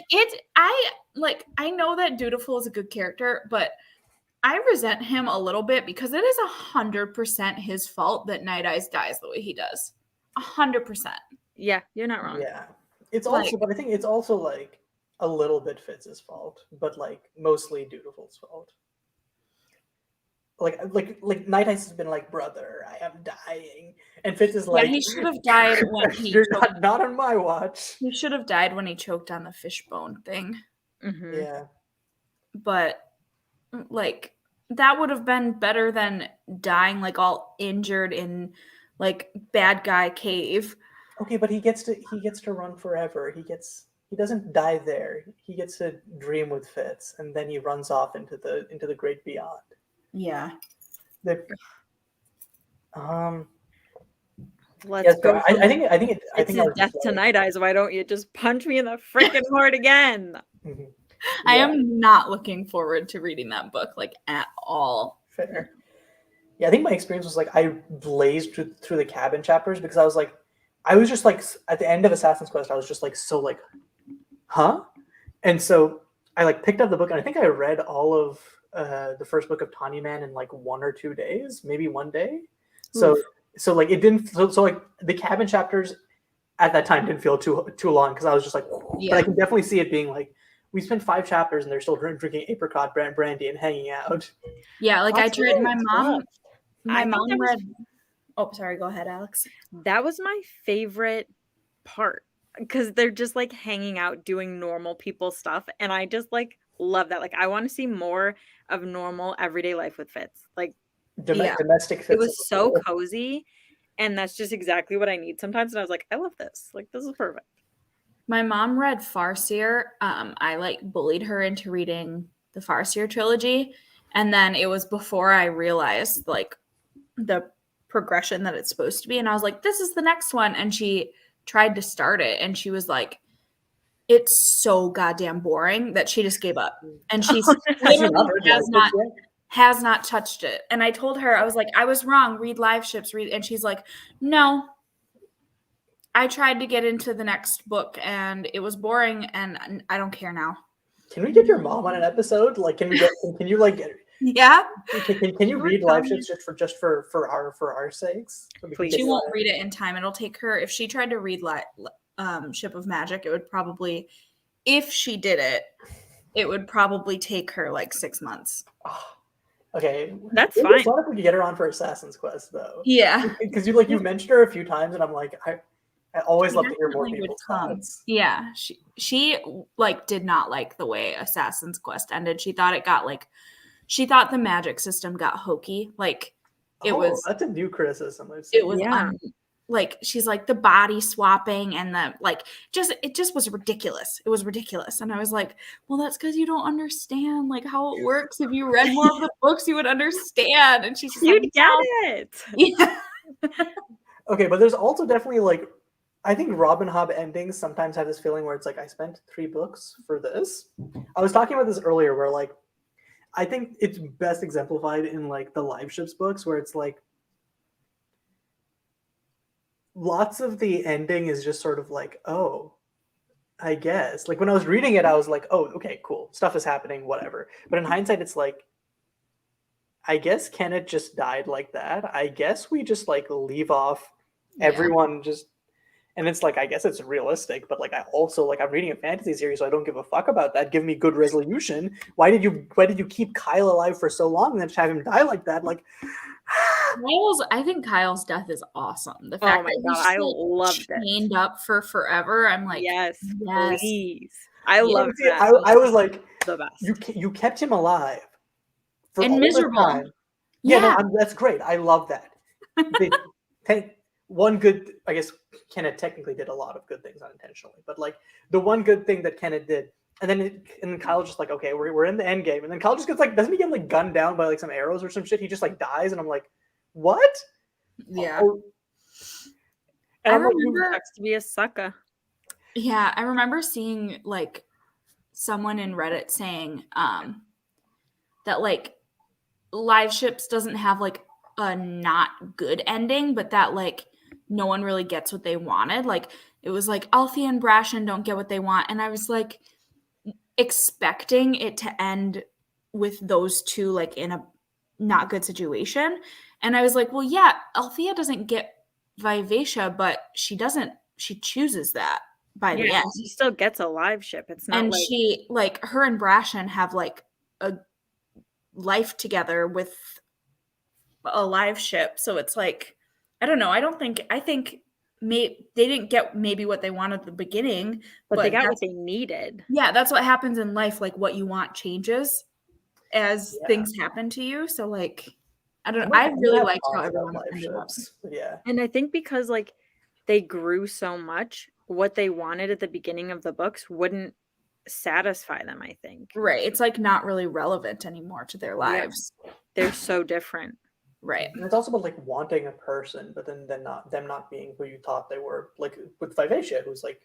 I know that Dutiful is a good character, but I resent him a little bit because it is 100% his fault that Night Eyes dies the way he does. 100%. Yeah, you're not wrong. Yeah, it's also, but I think it's also like a little bit Fitz's fault, but like mostly Dutiful's fault. Like Night Eyes has been like, brother, I am dying, and Fitz is like, yeah, he should have died when he. You're not on my watch. He should have died when he choked on the fishbone thing. Mm-hmm. Yeah, but like that would have been better than dying like all injured in like bad guy cave. Okay, but he gets to run forever. He doesn't die there. He gets to dream with Fitz, and then he runs off into the great beyond. Yeah. Let's yes, go. I think It's his death to Night Eyes. Why don't you just punch me in the freaking heart again? Mm-hmm. I am not looking forward to reading that book like at all. Fair. Yeah, I think my experience was like I blazed through the cabin chapters because I was just like at the end of Assassin's Quest, I was just like so like, huh? And so I like picked up the book and I think I read all of the first book of Tawny Man in like 1 or 2 days, maybe 1 day. So like it didn't so like the cabin chapters at that time didn't feel too long because I was just like, yeah. But I can definitely see it being like we spent 5 chapters and they're still drinking apricot brandy and hanging out. Yeah, like That's I tried. really My mom think read. Oh, sorry. Go ahead, Alex. That was my favorite part because they're just like hanging out doing normal people stuff, and I just like love that. Like I want to see more of normal everyday life with Fitz. Like Domestic Fitz. it was so cozy, And that's just exactly what I need sometimes. And I was like, I love this. Like, this is perfect. My mom read Farseer. I like bullied her into reading the Farseer trilogy. And then it was before I realized like the progression that it's supposed to be. And I was like, this is the next one. And she tried to start it. And she was like, it's so goddamn boring that she just gave up. And she literally has not touched it. And I told her, I was like, I was wrong. Read Live Ships. Read. And she's like, no. I tried to get into the next book and it was boring and I don't care now. Can we get your mom on an episode? Like, can you like get Yeah. Can you read Live Ships just for our sakes? Please. She won't read it in time. It'll take her, if she tried to read Ship of Magic, it would probably, if she did it, it would probably take her like 6 months. Oh, okay. That's fine. It's not if we could get her on for Assassin's Quest though. Yeah. Because you mentioned her a few times and I'm like, I always love to hear more people's thoughts. Yeah. She like did not like the way Assassin's Quest ended. She thought the magic system got hokey. Like it was. That's a new criticism. It was like she's like the body swapping and the like it just was ridiculous. It was ridiculous. And I was like, well, that's because you don't understand like how it works. If you read more of the books, you would understand. And she's just You'd get it. Yeah. Okay, but there's also definitely like I think Robin Hobb endings sometimes have this feeling where it's like I spent 3 books for this. I was talking about this earlier where like I think it's best exemplified in like the Live Ships books where it's like lots of the ending is just sort of like, oh, I guess. Like when I was reading it, I was like, oh, okay, cool. Stuff is happening, whatever. But in hindsight, it's like, I guess Kenneth just died like that. I guess we just like leave off everyone just, and it's like, I guess it's realistic, but like I also like I'm reading a fantasy series, so I don't give a fuck about that. Give me good resolution. Why did you keep Kyle alive for so long and then just have him die like that? Like I think Kyle's death is awesome. The fact that he's I loved it. Chained up for forever. I'm like, yes. Please. I love that. I was like, the best. You kept him alive for and all miserable. Time. Yeah, no, that's great. I love that. One good, I guess Kenneth technically did a lot of good things unintentionally, but like the one good thing that Kenneth did, and then Kyle's just like, okay, we're in the end game, and then Kyle just gets like, doesn't he get like gunned down by like some arrows or some shit? He just like dies, and I'm like, what? Yeah. And I remember it to be a sucker. Yeah, I remember seeing like someone in Reddit saying that like Live Ships doesn't have like a not good ending, but that like no one really gets what they wanted. Like it was like Althea and Brashen don't get what they want, and I was like expecting it to end with those two like in a not good situation. And I was like, well, yeah, Althea doesn't get Vivacia, but she chooses that by the end. She still gets a live ship. It's not and like she like her and Brashen have like a life together with a live ship. So it's like, I don't know. I think they didn't get maybe what they wanted at the beginning, but they got what they needed. Yeah, that's what happens in life. Like what you want changes as things happen to you. So like, I don't know. I really liked how everyone ended up. Yeah. And I think because like they grew so much, what they wanted at the beginning of the books wouldn't satisfy them, I think. Right. It's like not really relevant anymore to their lives. Yeah. They're so different. Right. And it's also about like wanting a person, but then them not being who you thought they were. Like with Vivacia, who's like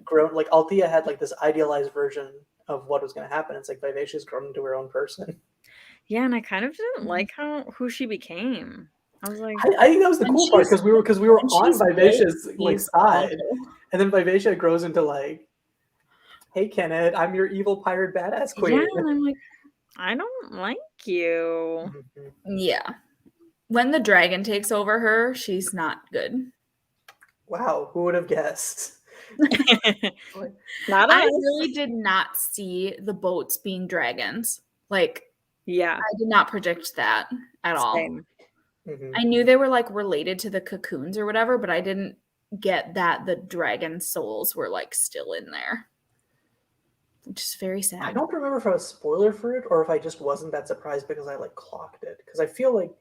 grown, like Althea had like this idealized version of what was going to happen. It's like Vivacia's grown into her own person. Yeah, and I kind of didn't like who she became. I was like, I think that was the cool part because we were on Vivacia's like side, and then Vivacia grows into like, hey Kenneth, I'm your evil pirate badass queen. Yeah, and I'm like, I don't like you. Yeah. When the dragon takes over her, she's not good. Wow, who would have guessed? Not I really did not see the boats being dragons. Like, yeah, I did not predict that at all. Mm-hmm. I knew they were like related to the cocoons or whatever, but I didn't get that the dragon souls were like still in there. Which is very sad. I don't remember if I was spoiler for it or if I just wasn't that surprised because I like clocked it. Because I feel like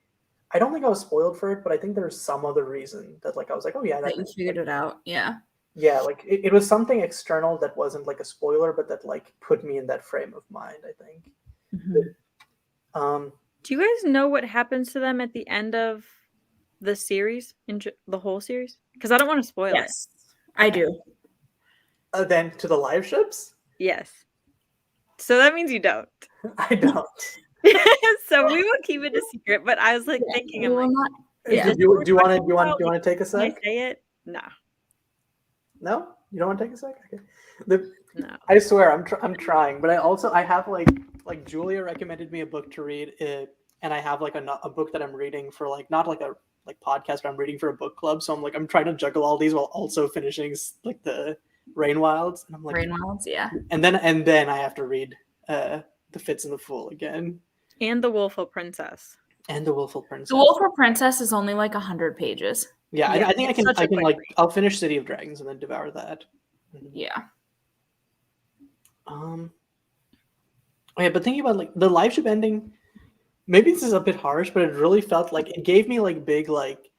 I don't think I was spoiled for it, but I think there's some other reason that like I was like, oh yeah, That you makes, figured it out. Yeah. yeah, like it was something external that wasn't like a spoiler, but that like put me in that frame of mind, I think. Mhm. Do you guys know what happens to them at the end of the series, the whole series? Because I don't want to spoil it. Yes, I do. Then to the live ships? Yes. So that means you don't. I don't. So we will keep it a secret. But I was like thinking, We I'm will like, not. is Yeah. this Do what you we're want to talking about? do you want to take a Can I sec? say it? No. No, you don't want to take a sec. Okay. No. I swear I'm trying, but I have like Julia recommended me a book to read, and I have like a book that I'm reading for like not like a like podcast, but I'm reading for a book club. So I'm trying to juggle all these while also finishing like the Rain Wilds, and I'm like Rain Wilds, yeah. and then I have to read The Fitz and the Fool again, And the Willful Princess. and The Willful Princess. The Wolf of Princess is only like 100 pages. Yeah, Yeah, I think it's such a I can quick like read. I'll finish City of Dragons and then devour that. Yeah. Oh yeah, but thinking about like the live ship ending, maybe this is a bit harsh, but it really felt like it gave me like big like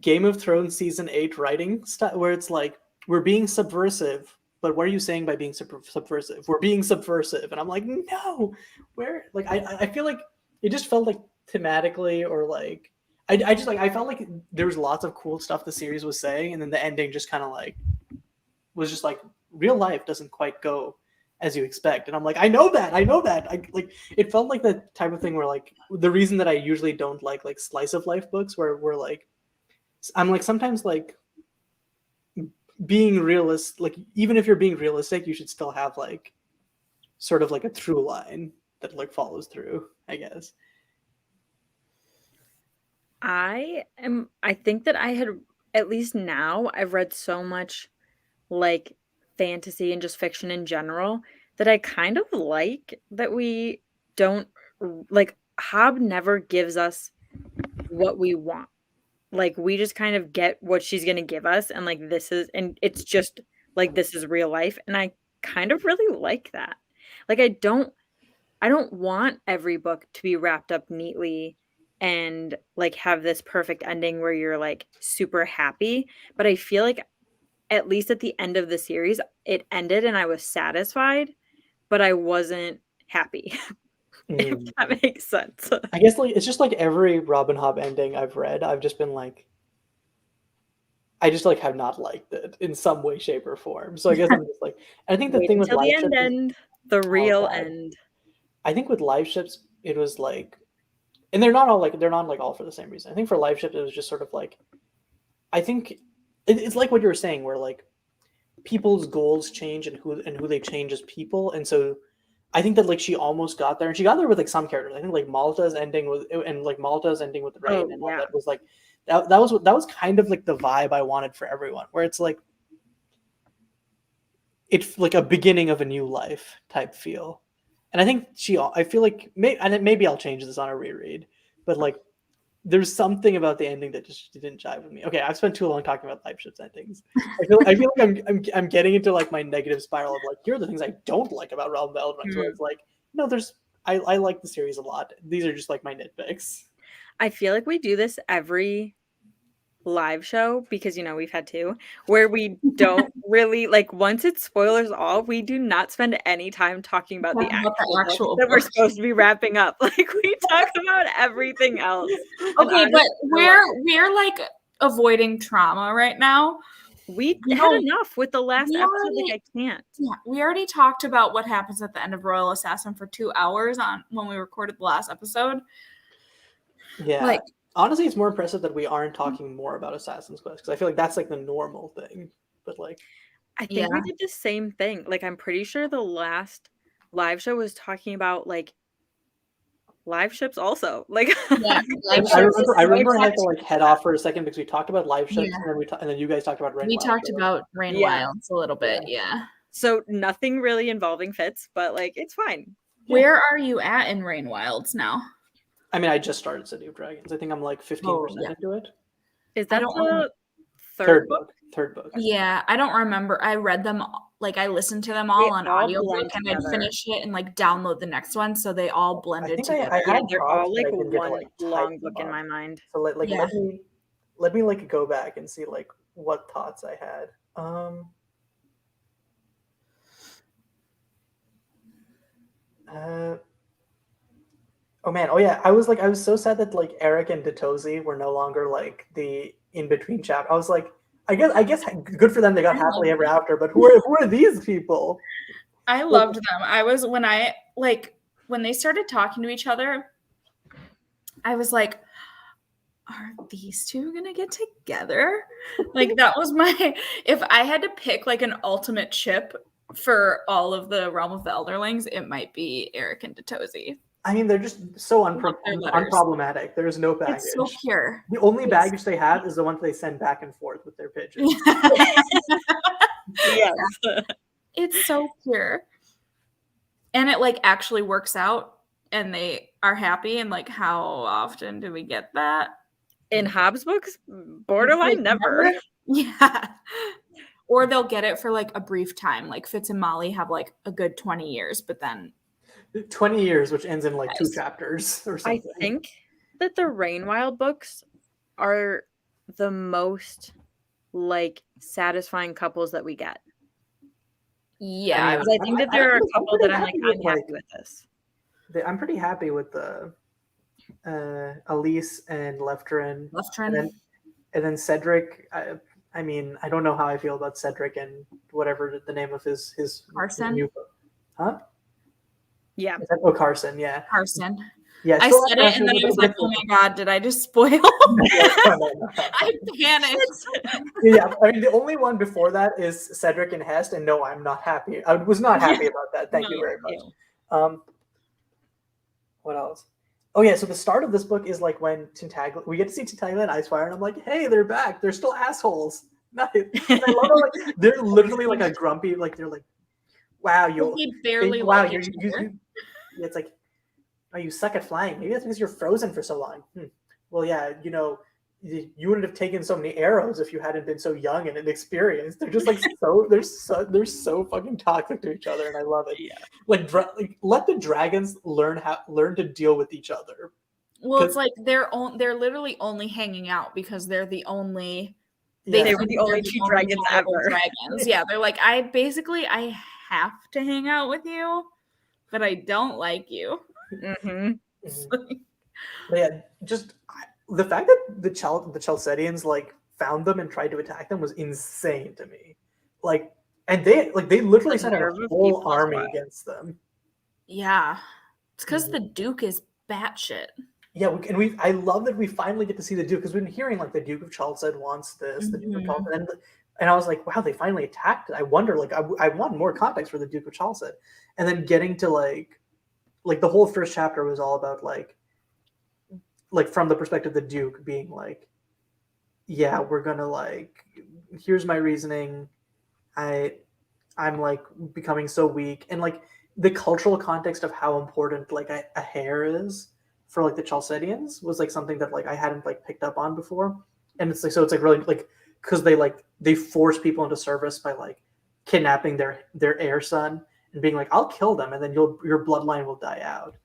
Game of Thrones season 8 writing stuff where it's like we're being subversive, but what are you saying by being subversive? We're being subversive, and I'm like, no, where like I feel like it just felt like thematically or like I just like I felt like there was lots of cool stuff the series was saying, and then the ending just kind of like was just like real life doesn't quite go as you expect, and I'm like, I know that I like it felt like the type of thing where like the reason that I usually don't like slice of life books where we're like I'm like sometimes like being realist, like even if you're being realistic, you should still have like sort of like a through line that like follows through, I guess. I think that I had, at least now, I've read so much like fantasy and just fiction in general that I kind of like that we don't like Hobb never gives us what we want. Like we just kind of get what she's going to give us and like this is and it's just like this is real life and I kind of really like that. Like I don't want every book to be wrapped up neatly and like have this perfect ending where you're like super happy, but I feel like at least at the end of the series it ended and I was satisfied, but I wasn't happy. If that makes sense. I guess like it's just like every Robin Hobb ending I've read, I've just been like I just like have not liked it in some way, shape, or form. So I guess I'm just like I think the Wait thing with until the live ships end, the real God. end. I think with live ships it was like and they're not all for the same reason. I think for live ships it was just sort of like I think it's like what you were saying where like people's goals change and who they change as people, and so I think that like she almost got there, and she got there with like some characters. I think like Malta's ending with the rain and all that was like that was kind of like the vibe I wanted for everyone, where it's like it's like a beginning of a new life type feel. And I think I feel like maybe I'll change this on a reread, but like there's something about the ending that just didn't jive with me. Okay, I've spent too long talking about live ships endings. I feel like I'm getting into like my negative spiral of like here are the things I don't like about Realm of the Elderlings. Where it's like no, I like the series a lot. These are just like my nitpicks. I feel like we do this every live show because we've had two where we don't really like once it's spoilers all, we do not spend any time talking about the actual that we're supposed to be wrapping up. Like we talk about everything else. Okay, but we're like avoiding trauma right now. We had enough with the last episode. Like I can't. Yeah, we already talked about what happens at the end of Royal Assassin for 2 hours on when we recorded the last episode. Yeah. Like honestly, it's more impressive that we aren't talking more about Assassin's Quest because I feel like that's like the normal thing. But like, I think we did the same thing. Like, I'm pretty sure the last live show was talking about like live ships also. Like, yeah, I remember I had to like head off for a second because we talked about live ships and then you guys talked about Rain. We talked about Rain Wilds a little bit, yeah. So nothing really involving Fitz, but like it's fine. Where are you at in Rain Wilds now? I mean, I just started City of Dragons. I think I'm like 15% into it. Is that the third book. Third book. Yeah, I don't remember. I read them, like I listened to them all They on all audiobook, blend and I'd together. finish it and like download the next one, so they all blended I think together. I Yeah, had they're thoughts, all but like I didn't get to, one like, type long them book in up. my mind. So like Yeah. let me like go back and see like what thoughts I had. Oh man, oh yeah, I was so sad that like Eric and Detozi were no longer like the in between chapter. I was like, I guess good for them. They got I happily love ever after. But who are these people? I loved them. I was when they started talking to each other, I was like, are these two gonna get together? Like that was my if I had to pick like an ultimate chip for all of the realm of the Elderlings, it might be Eric and Detozi. I mean, they're just so Their letters. unproblematic. There's no baggage. It's so pure. The only baggage they have is the ones they send back and forth with their pigeons. Yes. It's so pure. And it like actually works out and they are happy, and like how often do we get that? In Hobbs books, borderline Like, never. Yeah. Or they'll get it for like a brief time. Like Fitz and Molly have like a good 20 years, but then 20 years, which ends in like 2 Yes. chapters or I something. think that the Rainwild books are the most like satisfying couples that we get. yeah, I mean, Because I think that there are a I'm couple pretty that I'm like, happy I'm with, like, happy with this. I'm pretty happy with the Elise and Leftrin, Leftrin. and then Cedric. I mean, I don't know how I feel about Cedric and whatever the name of his Carson? new book. Huh? Yeah. Is that, Carson, yeah. Carson. Yeah, I still said it and then I was like, oh my God, did I just spoil? I panicked. Yeah, I mean, the only one before that is Cedric and Hest, and no, I'm not happy. I was not happy about that. Thank you No, very much. ew. What else? Oh yeah, so the start of this book is like when we get to see Tintaglia and Icefire, and I'm like, hey, they're back. They're still assholes. Nice. And I love how, like, they're literally like a grumpy, like they're like, wow, We barely wow, like you, each you, other. you, it's like, oh, you suck at flying. Maybe that's because you're frozen for so long. Well, yeah, you know, you wouldn't have taken so many arrows if you hadn't been so young and inexperienced. They're just like they're so fucking toxic to each other, and I love it. Yeah. Like let the dragons learn to deal with each other. Well, it's like they're literally only hanging out because they're the only Yeah. They were the only two dragons viable ever. dragons. Yeah, they're like, I have to hang out with you, but I don't like you. Mm-hmm. But yeah, just the fact that the Chalcedians like found them and tried to attack them was insane to me. Like, and they literally The sent out nerve a of whole people as army well. against them. Yeah, it's because the Duke is batshit. Yeah, I love that we finally get to see the Duke, because we've been hearing like the Duke of Chalced wants this, the Duke of Chalced, and I was like, wow, they finally attacked it. I wonder, like, I want more context for the Duke of Chalced, and then getting to like the whole first chapter was all about like from the perspective of the Duke being like, yeah, we're gonna like, here's my reasoning, I'm like becoming so weak, and like the cultural context of how important like a hair is for like the Chalcedians was like something that like I hadn't like picked up on before. And it's like, so it's like really like, because they force people into service by like kidnapping their heir son and being like, I'll kill them and then your bloodline will die out.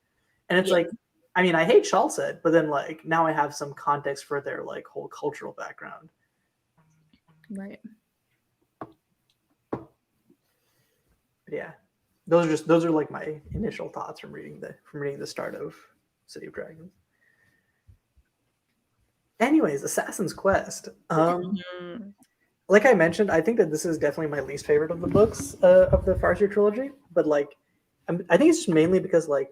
And it's like, I mean, I hate Chalced, but then like now I have some context for their like whole cultural background. Right. But yeah, those are like my initial thoughts from reading the start of City of Dragons. Anyways, Assassin's Quest. Like I mentioned, I think that this is definitely my least favorite of the books of the Farseer trilogy. But like, I think it's just mainly because like,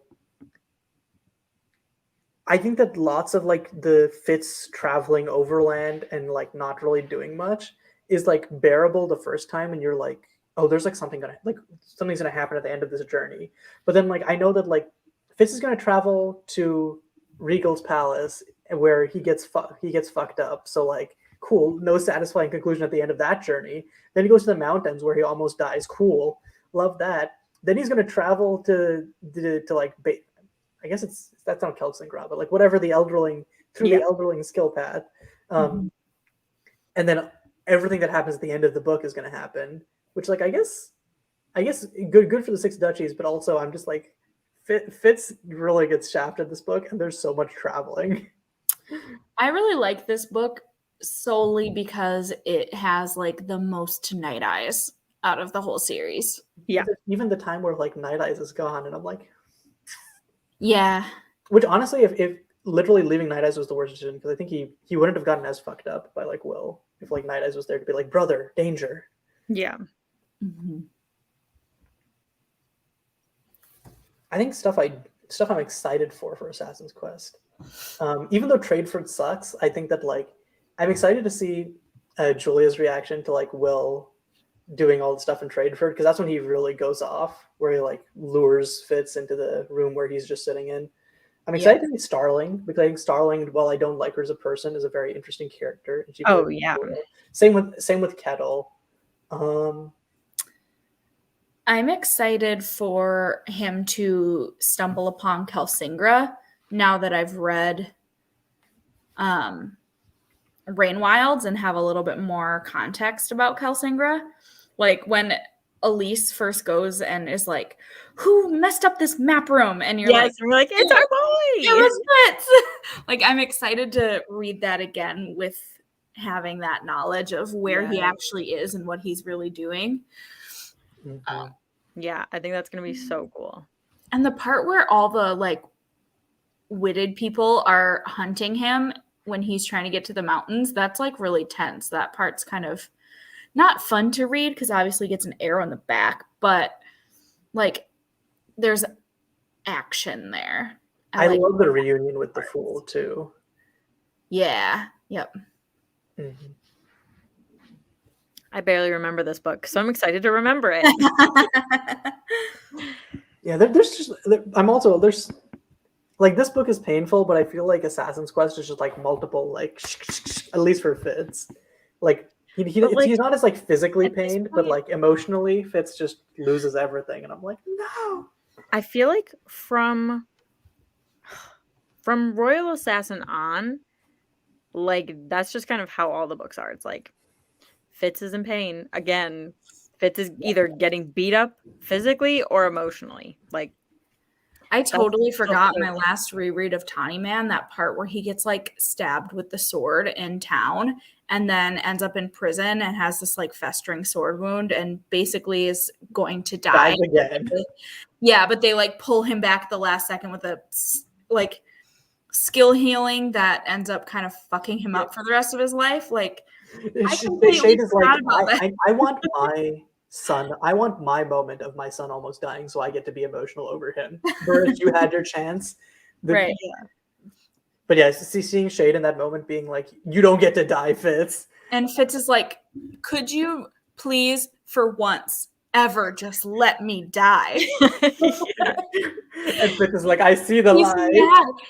I think that lots of like the Fitz traveling overland and like not really doing much is like bearable the first time, and you're like, oh, there's like something's gonna happen at the end of this journey. But then like I know that like Fitz is gonna travel to Regal's palace where he gets fucked up. So like, cool, no satisfying conclusion at the end of that journey. Then he goes to the mountains where he almost dies. Cool, love that. Then he's gonna travel to like I guess that's not Kelsingrad, but like whatever the Elderling through the Elderling skill path. And then everything that happens at the end of the book is going to happen, which like I guess good for the Six Duchies, but also I'm just like Fitz really gets shafted this book, and there's so much traveling. I really like this book solely because it has like the most Night Eyes out of the whole series. Yeah. Even the time where like Night Eyes is gone, and I'm like, Yeah. which honestly, if literally leaving Night Eyes was the worst decision, because I think he wouldn't have gotten as fucked up by like Will if like Night Eyes was there to be like, brother, danger. Yeah. Mm-hmm. I think stuff I'm excited for Assassin's Quest. Even though Tradeford sucks, I think that like I'm excited to see Julia's reaction to like Will doing all the stuff in Tradeford, because that's when he really goes off, where he like lures Fitz into the room where he's just sitting in. I'm excited to meet Starling, because I think Starling, while I don't like her as a person, is a very interesting character. And she plays well. Same with Kettle. I'm excited for him to stumble upon Kelsingra now that I've read Rainwilds and have a little bit more context about Kelsingra. Like when Elise first goes and is like, who messed up this map room? And you're like, we're like, it's our boy. It was Fitz. Like, I'm excited to read that again with having that knowledge of where he actually is and what he's really doing. Mm-hmm. Yeah, I think that's going to be so cool. And the part where all the like witted people are hunting him when he's trying to get to the mountains, that's like really tense. That part's kind of not fun to read because obviously he gets an arrow in the back, but like there's action there. I love the reunion with the Fool too. Yeah. Yep. Mm-hmm. I barely remember this book, so I'm excited to remember it. Yeah, there's like this book is painful, but I feel like Assassin's Quest is just like multiple like at least for Fitz. Like he's not as like physically pained, but like emotionally Fitz just loses everything, and I'm like, no. I feel like from Royal Assassin on, like that's just kind of how all the books are. It's like Fitz is in pain again. Fitz is either getting beat up physically or emotionally. Like I totally forgot my last reread of Tawny Man, that part where he gets like stabbed with the sword in town and then ends up in prison and has this like festering sword wound and basically is going to die again. Yeah, but they like pull him back the last second with a like skill healing that ends up kind of fucking him up for the rest of his life. Like Shade is like, I want my son. I want my moment of my son almost dying, so I get to be emotional over him. Whereas you had your chance, right? Yeah. But yeah, seeing Shade in that moment, being like, "You don't get to die, Fitz." And Fitz is like, "Could you please, for once, ever just let me die?" And Fitz is like, "I see the light."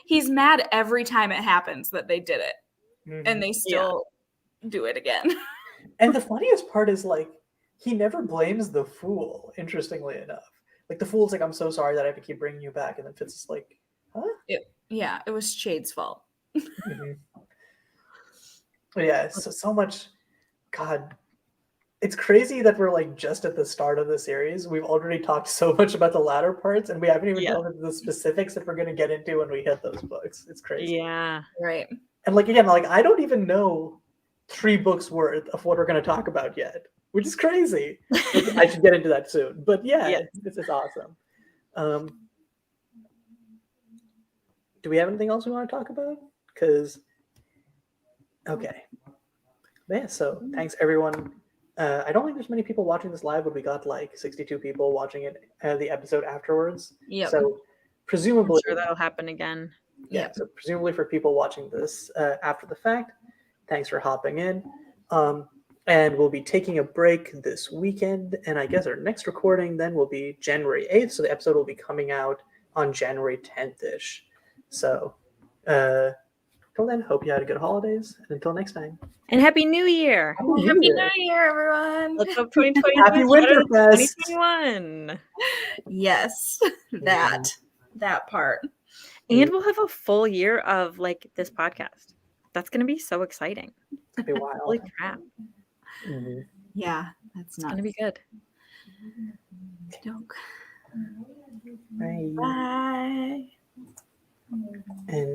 He's mad every time it happens that they did it, and they still do it again. And the funniest part is like he never blames the Fool, interestingly enough. Like the Fool's like, I'm so sorry that I have to keep bringing you back, and then Fitz is like, huh? It was Shade's fault. But yeah, so much. God, it's crazy that we're like just at the start of the series. We've already talked so much about the latter parts, and we haven't even delved into the specifics that we're going to get into when we hit those books. It's crazy. Yeah. Right. And like again, like I don't even know 3 books worth of what we're going to talk about yet, which is crazy. I should get into that soon. But yeah. It's awesome. Do we have anything else we want to talk about? Because okay. Yeah, so thanks everyone. I don't think there's many people watching this live, but we got like 62 people watching it the episode afterwards. Yeah. So presumably I'm sure that'll happen again. Yeah. So presumably for people watching this after the fact, thanks for hopping in. And we'll be taking a break this weekend, and I guess our next recording then will be January 8th. So the episode will be coming out on January 10th-ish. So till then, hope you had a good holidays, and until next time. And Happy New Year! Happy New Year, everyone! Let's hope 2020 Happy Winterfest! 2021. Yes, that part. And we'll have a full year of like this podcast. That's going to be so exciting. It'll be wild. Holy crap! Mhm. Yeah, that's It's not gonna be good. joke. Right. Bye. And